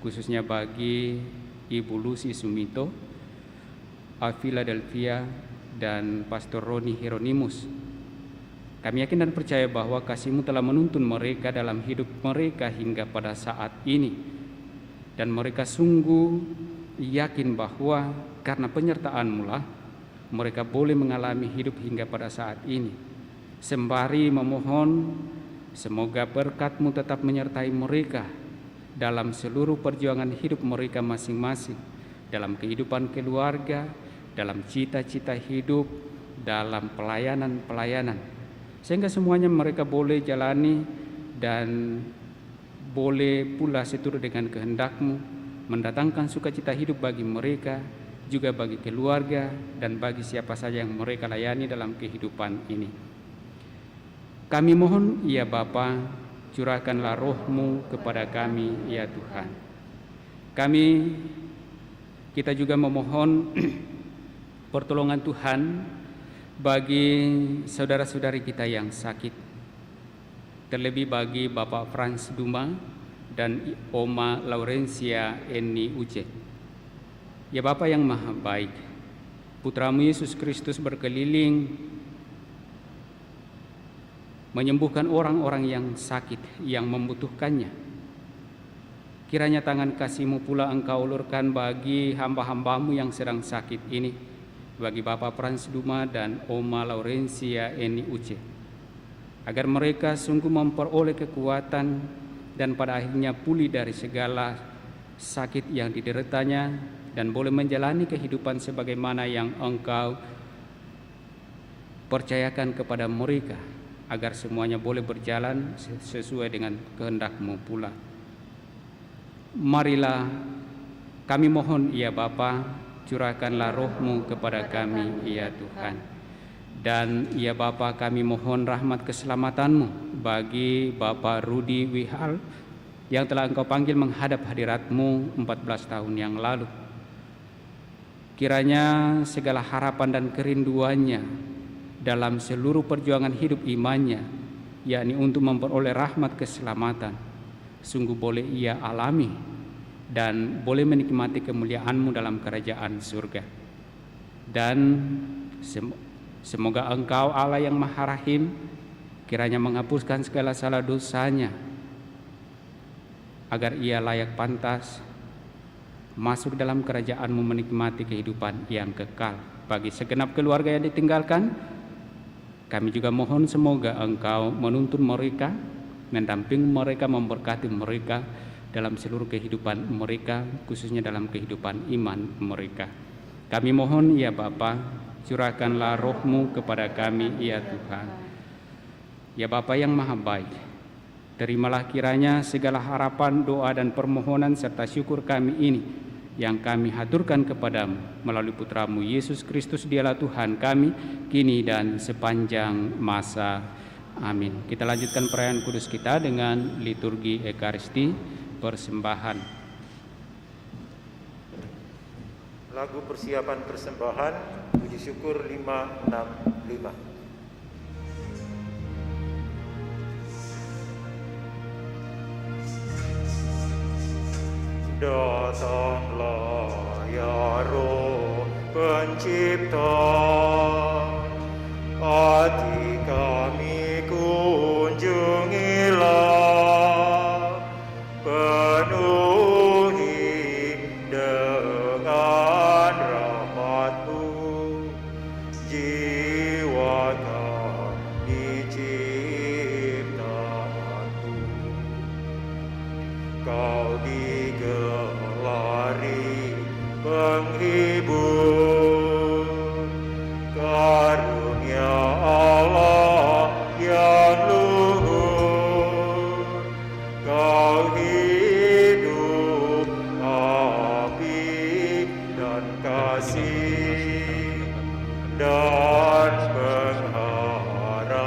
khususnya bagi Ibu Lucy Sumito, Avila Delvia, dan Pastor Roni Hieronymus. Kami yakin dan percaya bahwa kasih-Mu telah menuntun mereka dalam hidup mereka hingga pada saat ini. Dan mereka sungguh yakin bahwa karena penyertaan-Mu lah mereka boleh mengalami hidup hingga pada saat ini. Sembari memohon semoga berkat-Mu tetap menyertai mereka dalam seluruh perjuangan hidup mereka masing-masing, dalam kehidupan keluarga, dalam cita-cita hidup, dalam pelayanan-pelayanan, sehingga semuanya mereka boleh jalani dan boleh pula seturut dengan kehendak-Mu, mendatangkan sukacita hidup bagi mereka, juga bagi keluarga dan bagi siapa saja yang mereka layani dalam kehidupan ini. Kami mohon, ya Bapa, curahkanlah Roh-Mu kepada kami, ya Tuhan. Kita juga memohon pertolongan Tuhan bagi saudara-saudari kita yang sakit, terlebih bagi Bapak Frans Duma dan Oma Laurencia Eni Uce. Ya Bapa yang Maha Baik, Putra-Mu Yesus Kristus berkeliling menyembuhkan orang-orang yang sakit, yang membutuhkannya. Kiranya tangan kasih-Mu pula Engkau ulurkan bagi hamba-hamba-Mu yang sedang sakit ini, bagi Bapak Frans Duma dan Oma Laurencia Eni Uce, agar mereka sungguh memperoleh kekuatan dan pada akhirnya pulih dari segala sakit yang dideritanya dan boleh menjalani kehidupan sebagaimana yang Engkau percayakan kepada mereka, agar semuanya boleh berjalan sesuai dengan kehendak-Mu pula. Marilah kami mohon, ya Bapa, curahkanlah Roh-Mu kepada kami, ya Tuhan. Dan ya Bapa, kami mohon rahmat keselamatan-Mu bagi Bapak Rudi Wihal yang telah Engkau panggil menghadap hadirat-Mu 14 tahun yang lalu. Kiranya segala harapan dan kerinduannya dalam seluruh perjuangan hidup imannya, yakni untuk memperoleh rahmat keselamatan, sungguh boleh ia alami dan boleh menikmati kemuliaan-Mu dalam kerajaan surga. Dan semoga Engkau Allah yang Maha Rahim kiranya menghapuskan segala salah dosanya, agar ia layak pantas masuk dalam kerajaan-Mu menikmati kehidupan yang kekal. Bagi segenap keluarga yang ditinggalkan, kami juga mohon semoga Engkau menuntun mereka, mendampingi mereka, memberkati mereka dalam seluruh kehidupan mereka, khususnya dalam kehidupan iman mereka. Kami mohon, ya Bapa, curahkanlah Roh-Mu kepada kami, ya Tuhan. Ya Bapa yang Maha Baik, terimalah kiranya segala harapan, doa dan permohonan serta syukur kami ini yang kami haturkan kepadamu melalui Putra-Mu Yesus Kristus, Dialah Tuhan kami, kini dan sepanjang masa. Amin. Kita lanjutkan perayaan kudus kita dengan liturgi Ekaristi persembahan. Lagu persiapan persembahan, puji syukur 565. Datanglah ya Roh Pencipta, hati kami kunjungilah, penuhi dengan rahmat-Mu jiwa kami ciptaan-Mu. Kau digelari penghibur, karunia Allah yang luhur. Kau hidup, api dan kasih dan pengharapan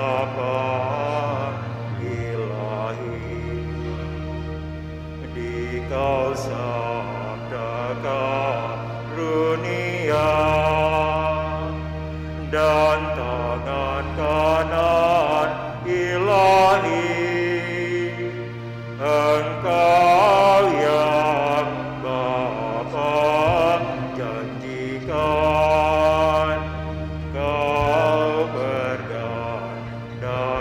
ilahi. Di Kau sabda karunia dan tangan kanan ilahi. Engkau yang Bapa janjikan, Kau berganda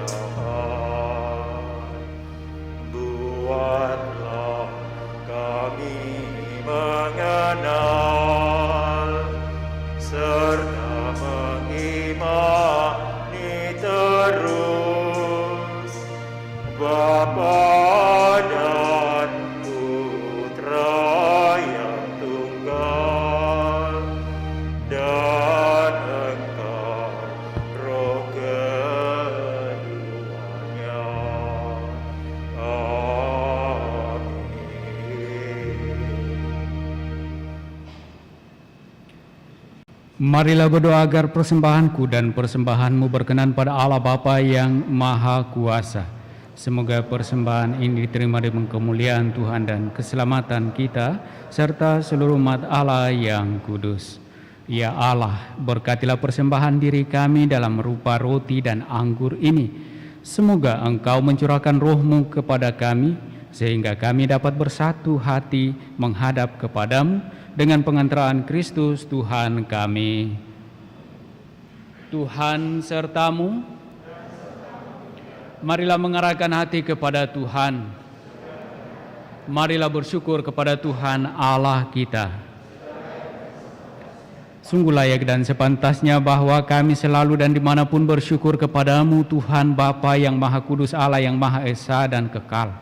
kerajaan. Buatlah kami mengenal serta mengimani terus Bapa dan Putra yang tunggal dan Engkau Roh keduanya. Marilah berdoa agar persembahanku dan persembahanmu berkenan pada Allah Bapa yang Maha Kuasa. Semoga persembahan ini diterima dengan kemuliaan Tuhan dan keselamatan kita, serta seluruh umat Allah yang kudus. Ya Allah, berkatilah persembahan diri kami dalam rupa roti dan anggur ini. Semoga Engkau mencurahkan roh-Mu kepada kami, sehingga kami dapat bersatu hati menghadap kepadamu dengan pengantaraan Kristus Tuhan kami. Tuhan sertamu. Marilah mengarahkan hati kepada Tuhan. Marilah bersyukur kepada Tuhan Allah kita. Sungguh layak dan sepantasnya bahwa kami selalu dan dimanapun bersyukur kepadamu Tuhan Bapa yang Maha Kudus, Allah yang Maha Esa dan Kekal.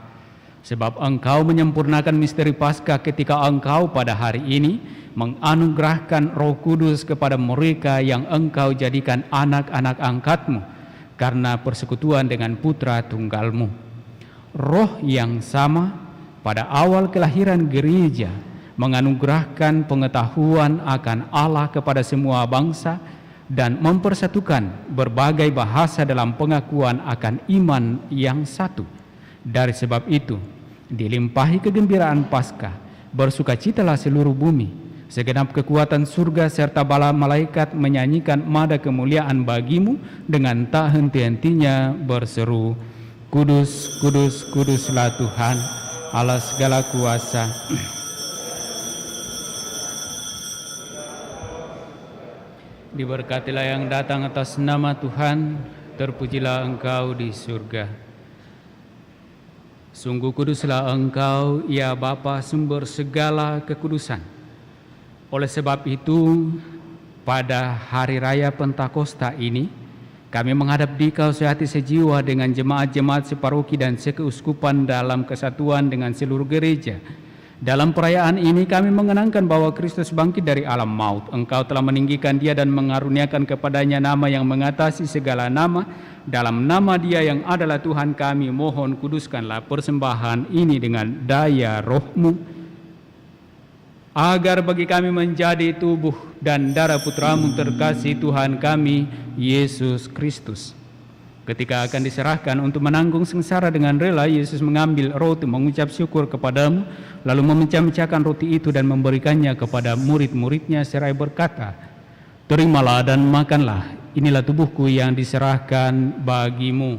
Sebab Engkau menyempurnakan misteri Paskah ketika Engkau pada hari ini menganugerahkan Roh Kudus kepada mereka yang Engkau jadikan anak-anak angkat-Mu karena persekutuan dengan Putra Tunggal-Mu. Roh yang sama pada awal kelahiran gereja menganugerahkan pengetahuan akan Allah kepada semua bangsa dan mempersatukan berbagai bahasa dalam pengakuan akan iman yang satu. Dari sebab itu, dilimpahi kegembiraan Paskah, bersukacitalah seluruh bumi. Segenap kekuatan surga serta bala malaikat menyanyikan nada kemuliaan bagimu dengan tak henti-hentinya berseru, Kudus, kudus, kuduslah Tuhan, Allah segala kuasa. Diberkatilah yang datang atas nama Tuhan, terpujilah Engkau di surga. Sungguh kuduslah Engkau, ya Bapa, sumber segala kekudusan. Oleh sebab itu, pada hari raya Pentakosta ini, kami menghadap Dikau sehati sejiwa dengan jemaat-jemaat separoki dan sekeuskupan dalam kesatuan dengan seluruh gereja. Dalam perayaan ini kami mengenangkan bahwa Kristus bangkit dari alam maut. Engkau telah meninggikan Dia dan mengaruniakan kepadanya nama yang mengatasi segala nama. Dalam nama Dia yang adalah Tuhan kami, mohon kuduskanlah persembahan ini dengan daya Roh-Mu, agar bagi kami menjadi tubuh dan darah Putra-Mu terkasih Tuhan kami, Yesus Kristus. Ketika akan diserahkan untuk menanggung sengsara dengan rela, Yesus mengambil roti, mengucap syukur kepadamu, lalu memecah-mecahkan roti itu dan memberikannya kepada murid-muridnya seraya berkata, Terimalah dan makanlah, inilah tubuhku yang diserahkan bagimu.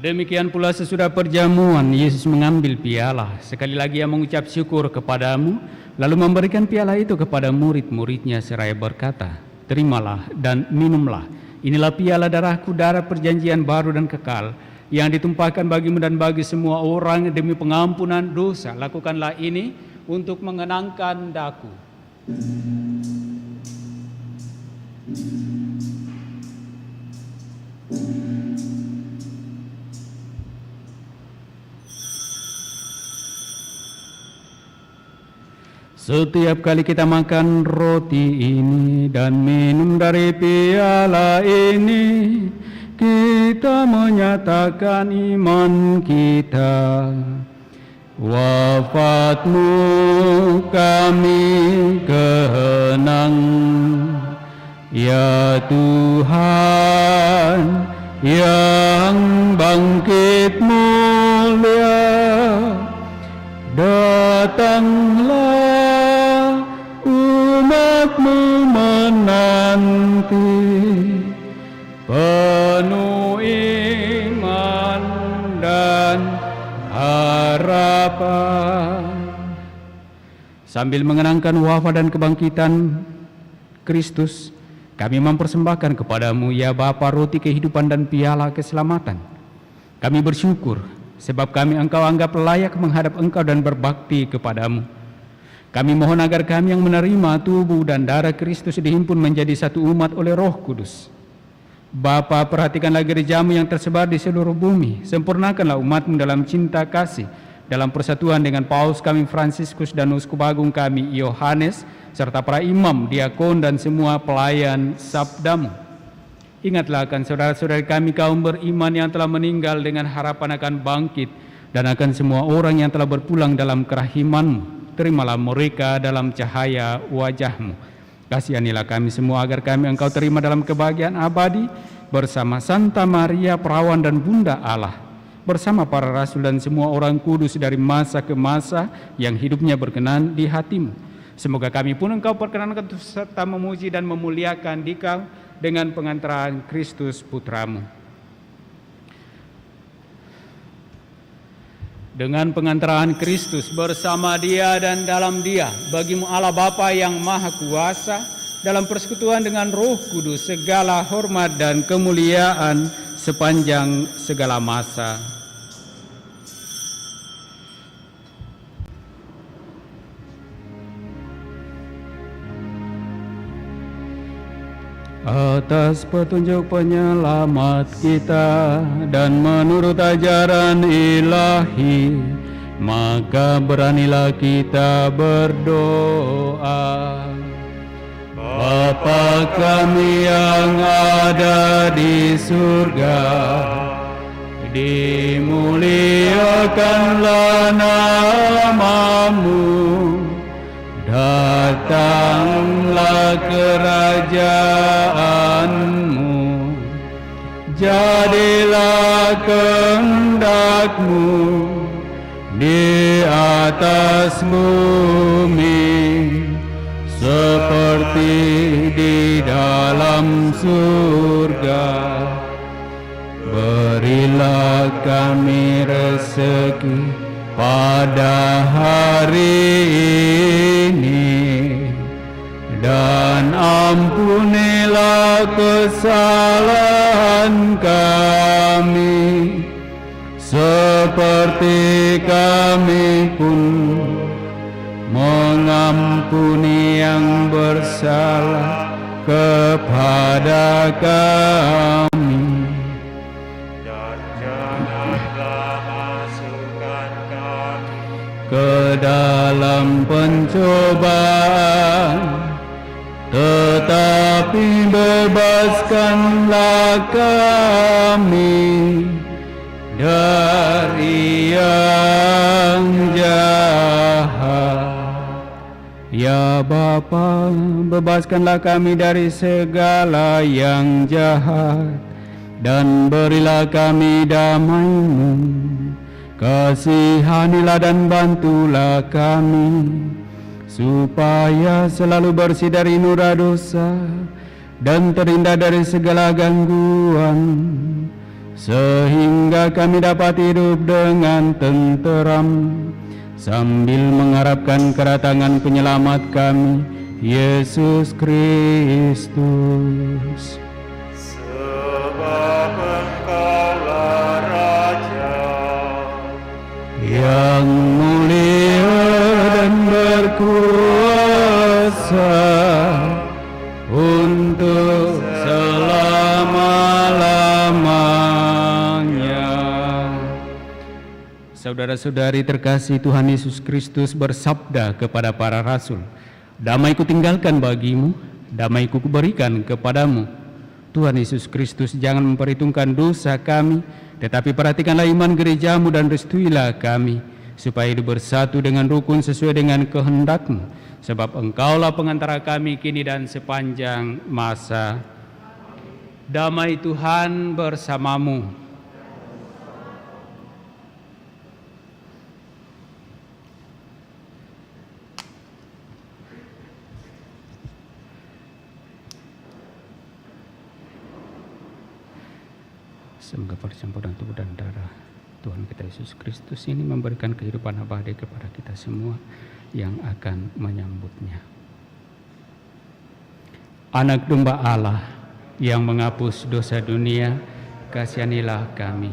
Demikian pula sesudah perjamuan, Yesus mengambil piala. Sekali lagi Ia mengucap syukur kepadamu, lalu memberikan piala itu kepada murid-muridnya seraya berkata, Terimalah dan minumlah. Inilah piala darahku, darah perjanjian baru dan kekal, yang ditumpahkan bagimu dan bagi semua orang demi pengampunan dosa. Lakukanlah ini untuk mengenangkan daku. Setiap kali kita makan roti ini dan minum dari piala ini, kita menyatakan iman kita. Wafat-Mu kami kenang, ya Tuhan yang bangkit mulia. Datanglah umat-Mu menanti, penuh iman dan dan harapan. Sambil mengenangkan wafat dan kebangkitan Kristus, kami mempersembahkan kepadamu ya Bapa roti kehidupan dan piala keselamatan. Kami bersyukur sebab kami Engkau anggap layak menghadap Engkau dan berbakti kepadamu. Kami mohon agar kami yang menerima tubuh dan darah Kristus dihimpun menjadi satu umat oleh Roh Kudus. Bapa, perhatikanlah gerejamu yang tersebar di seluruh bumi. Sempurnakanlah umatmu dalam cinta kasih, dalam persatuan dengan Paus kami Fransiskus dan Uskup Agung kami Yohanes, serta para imam, diakon dan semua pelayan sabdamu. Ingatlah akan saudara-saudari kami kaum beriman yang telah meninggal dengan harapan akan bangkit, dan akan semua orang yang telah berpulang dalam kerahiman-Mu. Terimalah mereka dalam cahaya wajah-Mu. Kasihanilah kami semua agar kami Engkau terima dalam kebahagiaan abadi bersama Santa Maria Perawan dan Bunda Allah, bersama para rasul dan semua orang kudus dari masa ke masa yang hidupnya berkenan di hati-Mu. Semoga kami pun Engkau perkenankan serta memuji dan memuliakan Dikau dengan pengantaran Kristus Putra-Mu. Dengan pengantaran Kristus bersama Dia dan dalam Dia, bagimu Allah Bapa yang Maha Kuasa, dalam persekutuan dengan Roh Kudus, segala hormat dan kemuliaan sepanjang segala masa. Atas petunjuk penyelamat kita dan menurut ajaran ilahi, maka beranilah kita berdoa. Bapa kami yang ada di surga, dimuliakanlah nama-Mu. Datanglah kerajaan-Mu, jadilah kehendak-Mu di atas bumi seperti di dalam surga. Berilah kami rezeki pada hari ini, dan ampunilah kesalahan kami seperti kami pun mengampuni yang bersalah kepada kami. Ke dalam pencobaan, tetapi bebaskanlah kami dari yang jahat. Ya Bapa, bebaskanlah kami dari segala yang jahat, dan berilah kami damai-Mu. Kasihanilah dan bantulah kami, supaya selalu bersih dari noda dosa dan terhindar dari segala gangguan, sehingga kami dapat hidup dengan tenteram, sambil mengharapkan kedatangan penyelamat kami, Yesus Kristus. Sebab Engkaulah Raja yang mulia dan berkuasa untuk selama-lamanya. Saudara-saudari terkasih, Tuhan Yesus Kristus bersabda kepada para rasul, "Damai kutinggalkan bagimu, damai kuberikan kepadamu." Tuhan Yesus Kristus jangan memperhitungkan dosa kami, tetapi perhatikanlah iman gerejamu dan restuilah kami, supaya hidup bersatu dengan rukun sesuai dengan kehendak-Mu, sebab Engkaulah pengantara kami kini dan sepanjang masa. Damai Tuhan bersamamu. Semoga percampuran tubuh dan darah Tuhan kita Yesus Kristus ini memberikan kehidupan abadi kepada kita semua yang akan menyambutnya. Anak domba Allah yang menghapus dosa dunia, kasihanilah kami.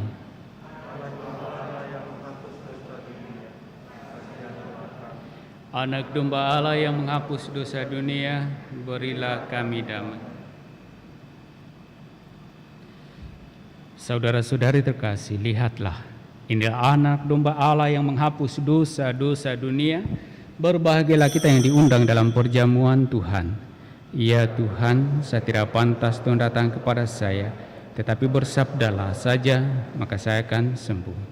Anak domba Allah yang menghapus dosa dunia, berilah kami damai. Saudara-saudari terkasih, lihatlah, inilah anak domba Allah yang menghapus dosa-dosa dunia. Berbahagialah kita yang diundang dalam perjamuan Tuhan. Ya Tuhan, saya tidak pantas Tuhan datang kepada saya, tetapi bersabdalah saja, maka saya akan sembuh.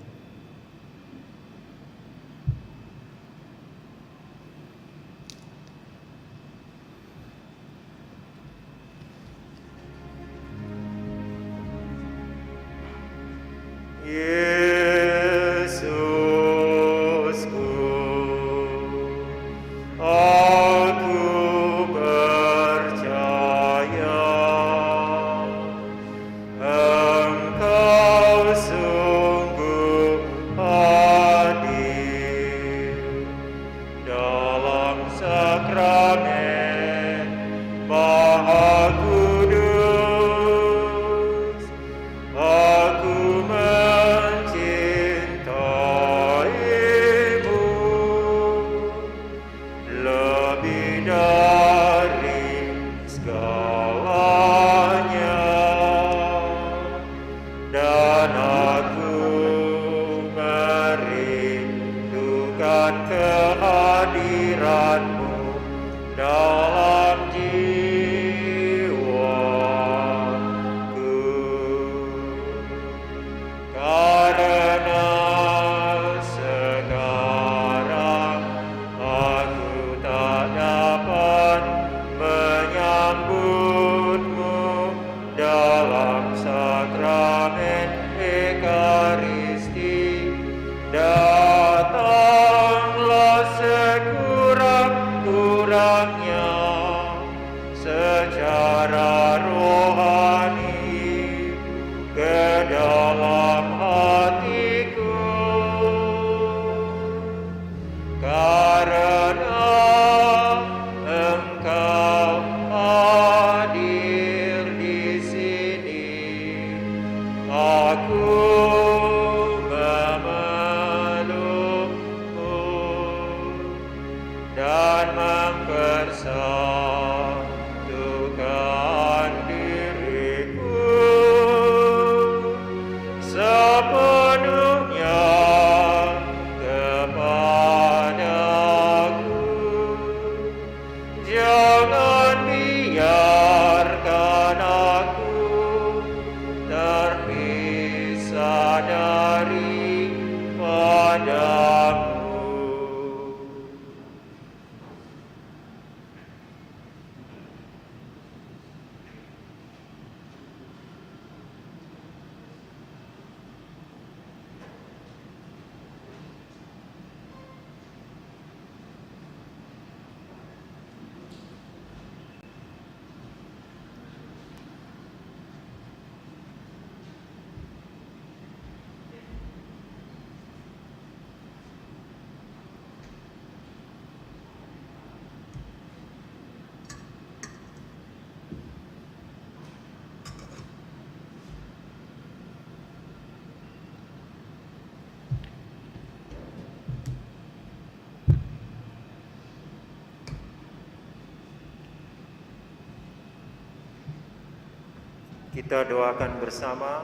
Kita doakan bersama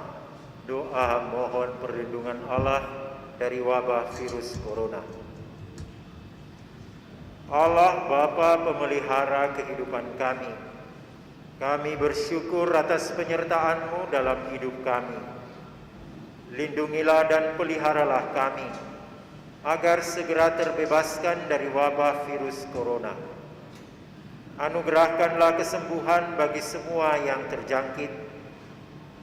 doa mohon perlindungan Allah dari wabah virus corona. Allah Bapa pemelihara kehidupan kami bersyukur atas penyertaan-Mu dalam hidup kami. Lindungilah dan peliharalah kami, agar segera terbebaskan dari wabah virus corona. Anugerahkanlah kesembuhan bagi semua yang terjangkit.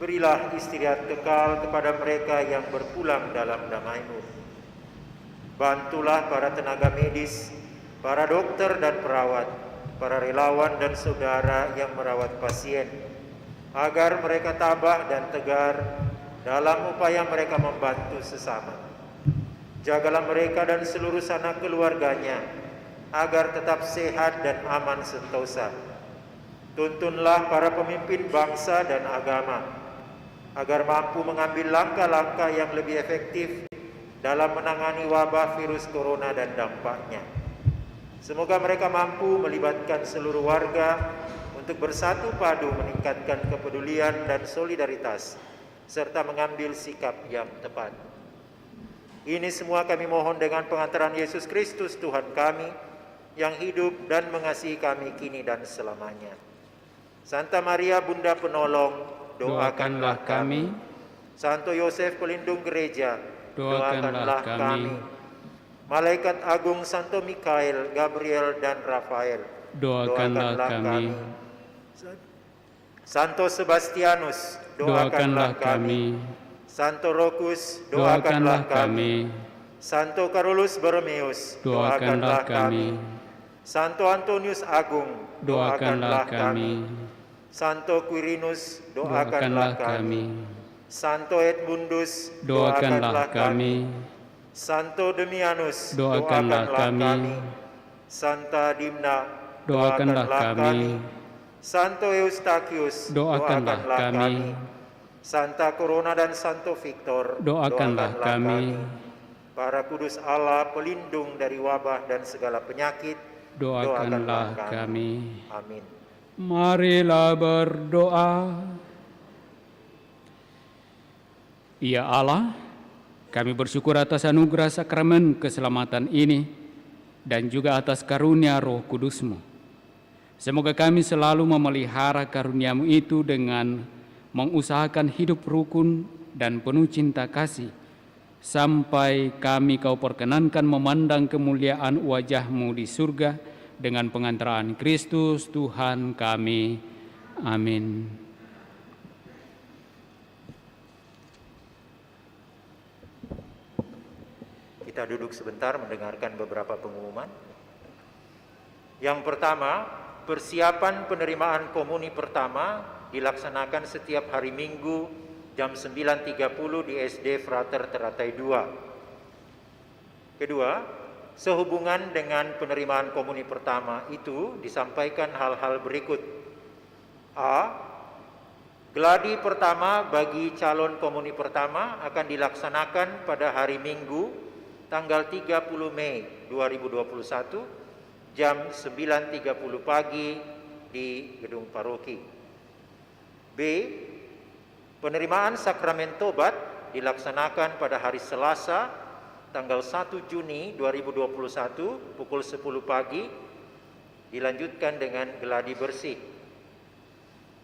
Berilah istirahat kekal kepada mereka yang berpulang dalam damai-Mu. Bantulah para tenaga medis, para dokter dan perawat, para relawan dan saudara yang merawat pasien, agar mereka tabah dan tegar dalam upaya mereka membantu sesama. Jagalah mereka dan seluruh sanak keluarganya, agar tetap sehat dan aman sentosa. Tuntunlah para pemimpin bangsa dan agama, agar mampu mengambil langkah-langkah yang lebih efektif dalam menangani wabah virus corona dan dampaknya. Semoga mereka mampu melibatkan seluruh warga untuk bersatu padu meningkatkan kepedulian dan solidaritas, serta mengambil sikap yang tepat. Ini semua kami mohon dengan pengantaran Yesus Kristus Tuhan kami, yang hidup dan mengasihi kami kini dan selamanya. Santa Maria Bunda Penolong, doakanlah kami. Santo Yosef Pelindung Gereja, doakanlah kami. Malaikat Agung Santo Mikael, Gabriel, dan Rafael, doakanlah kami. Santo Sebastianus, doakanlah kami. Santo Rokus, doakanlah kami. Santo Carolus Borromeus, doakanlah kami. Santo Antonius Agung, doakanlah kami. Santo Quirinus, doakanlah kami. Santo Edmundus, doakanlah kami. Santo Demianus, doakanlah kami. Santa Dimna, doakanlah kami. Santo Eustachius, doakanlah kami. Santa Corona dan Santo Victor, Doakanlah kami. Para kudus Allah, pelindung dari wabah dan segala penyakit, Doakanlah kami. Amin. Marilah berdoa. Ya Allah, kami bersyukur atas anugerah sakramen keselamatan ini dan juga atas karunia Roh Kudus-Mu. Semoga kami selalu memelihara karunia-Mu itu dengan mengusahakan hidup rukun dan penuh cinta kasih, sampai kami Kau perkenankan memandang kemuliaan wajah-Mu di surga dengan pengantaraan Kristus Tuhan kami. Amin. Kita duduk sebentar mendengarkan beberapa pengumuman. Yang pertama, persiapan penerimaan komuni pertama dilaksanakan setiap hari Minggu jam 9.30 di SD Frater Teratai 2. Kedua, sehubungan dengan penerimaan komuni pertama itu disampaikan hal-hal berikut. A. Gladi pertama bagi calon komuni pertama akan dilaksanakan pada hari Minggu tanggal 30 Mei 2021 jam 9.30 pagi di gedung paroki. B. Penerimaan sakramen tobat dilaksanakan pada hari Selasa tanggal 1 Juni 2021 pukul 10 pagi, dilanjutkan dengan geladi bersih.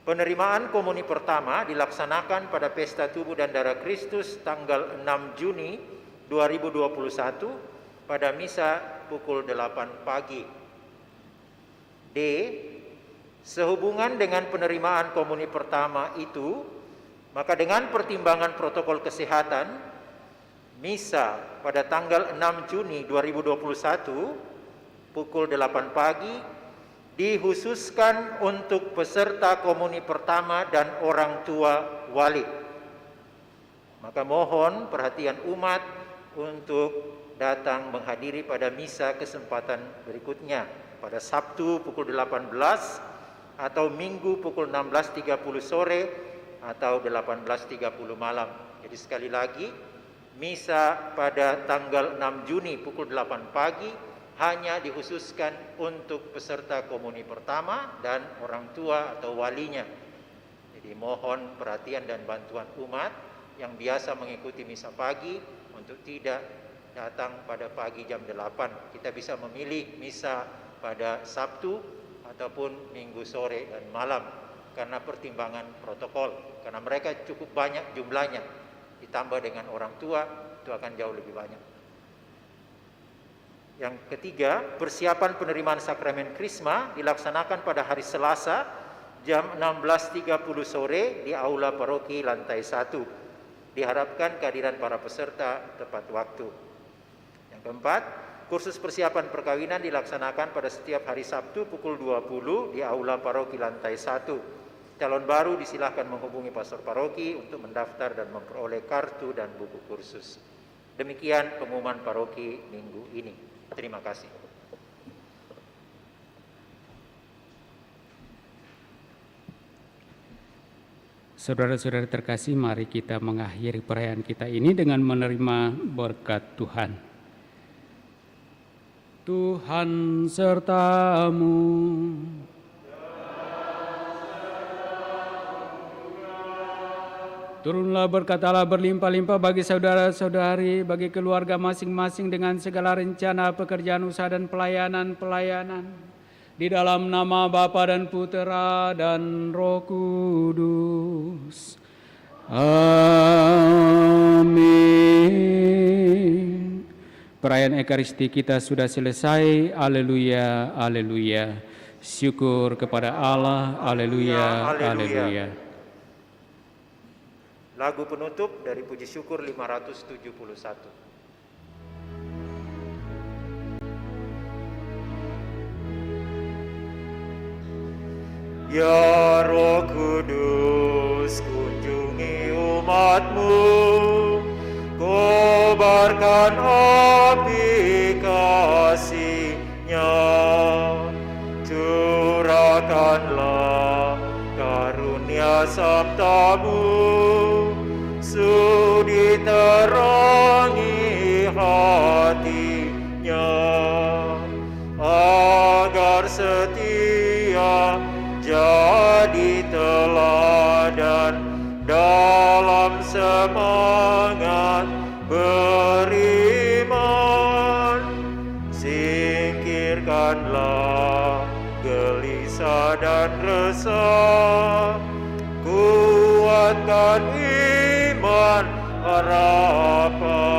Penerimaan komuni pertama dilaksanakan pada pesta tubuh dan darah Kristus tanggal 6 Juni 2021 pada misa pukul 8 pagi. D. Sehubungan dengan penerimaan komuni pertama itu, maka dengan pertimbangan protokol kesehatan, misa pada tanggal 6 Juni 2021 pukul 8 pagi dikhususkan untuk peserta komuni pertama dan orang tua wali. Maka mohon perhatian umat untuk datang menghadiri pada misa kesempatan berikutnya pada Sabtu pukul 18 atau Minggu pukul 16.30 sore atau 18.30 malam. Jadi sekali lagi, misa pada tanggal 6 Juni pukul 8 pagi hanya dikhususkan untuk peserta komuni pertama dan orang tua atau walinya. Jadi mohon perhatian dan bantuan umat yang biasa mengikuti misa pagi untuk tidak datang pada pagi jam 8. Kita bisa memilih misa pada Sabtu ataupun Minggu sore dan malam karena pertimbangan protokol. Karena mereka cukup banyak jumlahnya, ditambah dengan orang tua itu akan jauh lebih banyak. Yang ketiga, persiapan penerimaan sakramen Krisma dilaksanakan pada hari Selasa jam 16.30 sore di Aula Paroki lantai 1. Diharapkan kehadiran para peserta tepat waktu. Yang keempat, kursus persiapan perkawinan dilaksanakan pada setiap hari Sabtu pukul 20 di Aula Paroki lantai 1. Calon baru disilahkan menghubungi pastor paroki untuk mendaftar dan memperoleh kartu dan buku kursus. Demikian pengumuman paroki minggu ini. Terima kasih. Saudara-saudara terkasih, mari kita mengakhiri perayaan kita ini dengan menerima berkat Tuhan. Tuhan sertamu. Turunlah berkat Allah berlimpah-limpah bagi saudara-saudari, bagi keluarga masing-masing dengan segala rencana, pekerjaan, usaha, dan pelayanan. Di dalam nama Bapa dan Putera dan Roh Kudus. Amin. Perayaan Ekaristi kita sudah selesai. Haleluya, haleluya. Syukur kepada Allah. Haleluya, haleluya. Lagu penutup dari Puji Syukur 571. Ya Roh Kudus, kunjungi umat-Mu, kobarkan api kasih-Nya, curahkanlah karunia sabda-Mu, sudi terangi hatinya, agar setia jadi teladan dalam semangat beriman. Singkirkanlah gelisah dan resah, kuatkan iman harapan.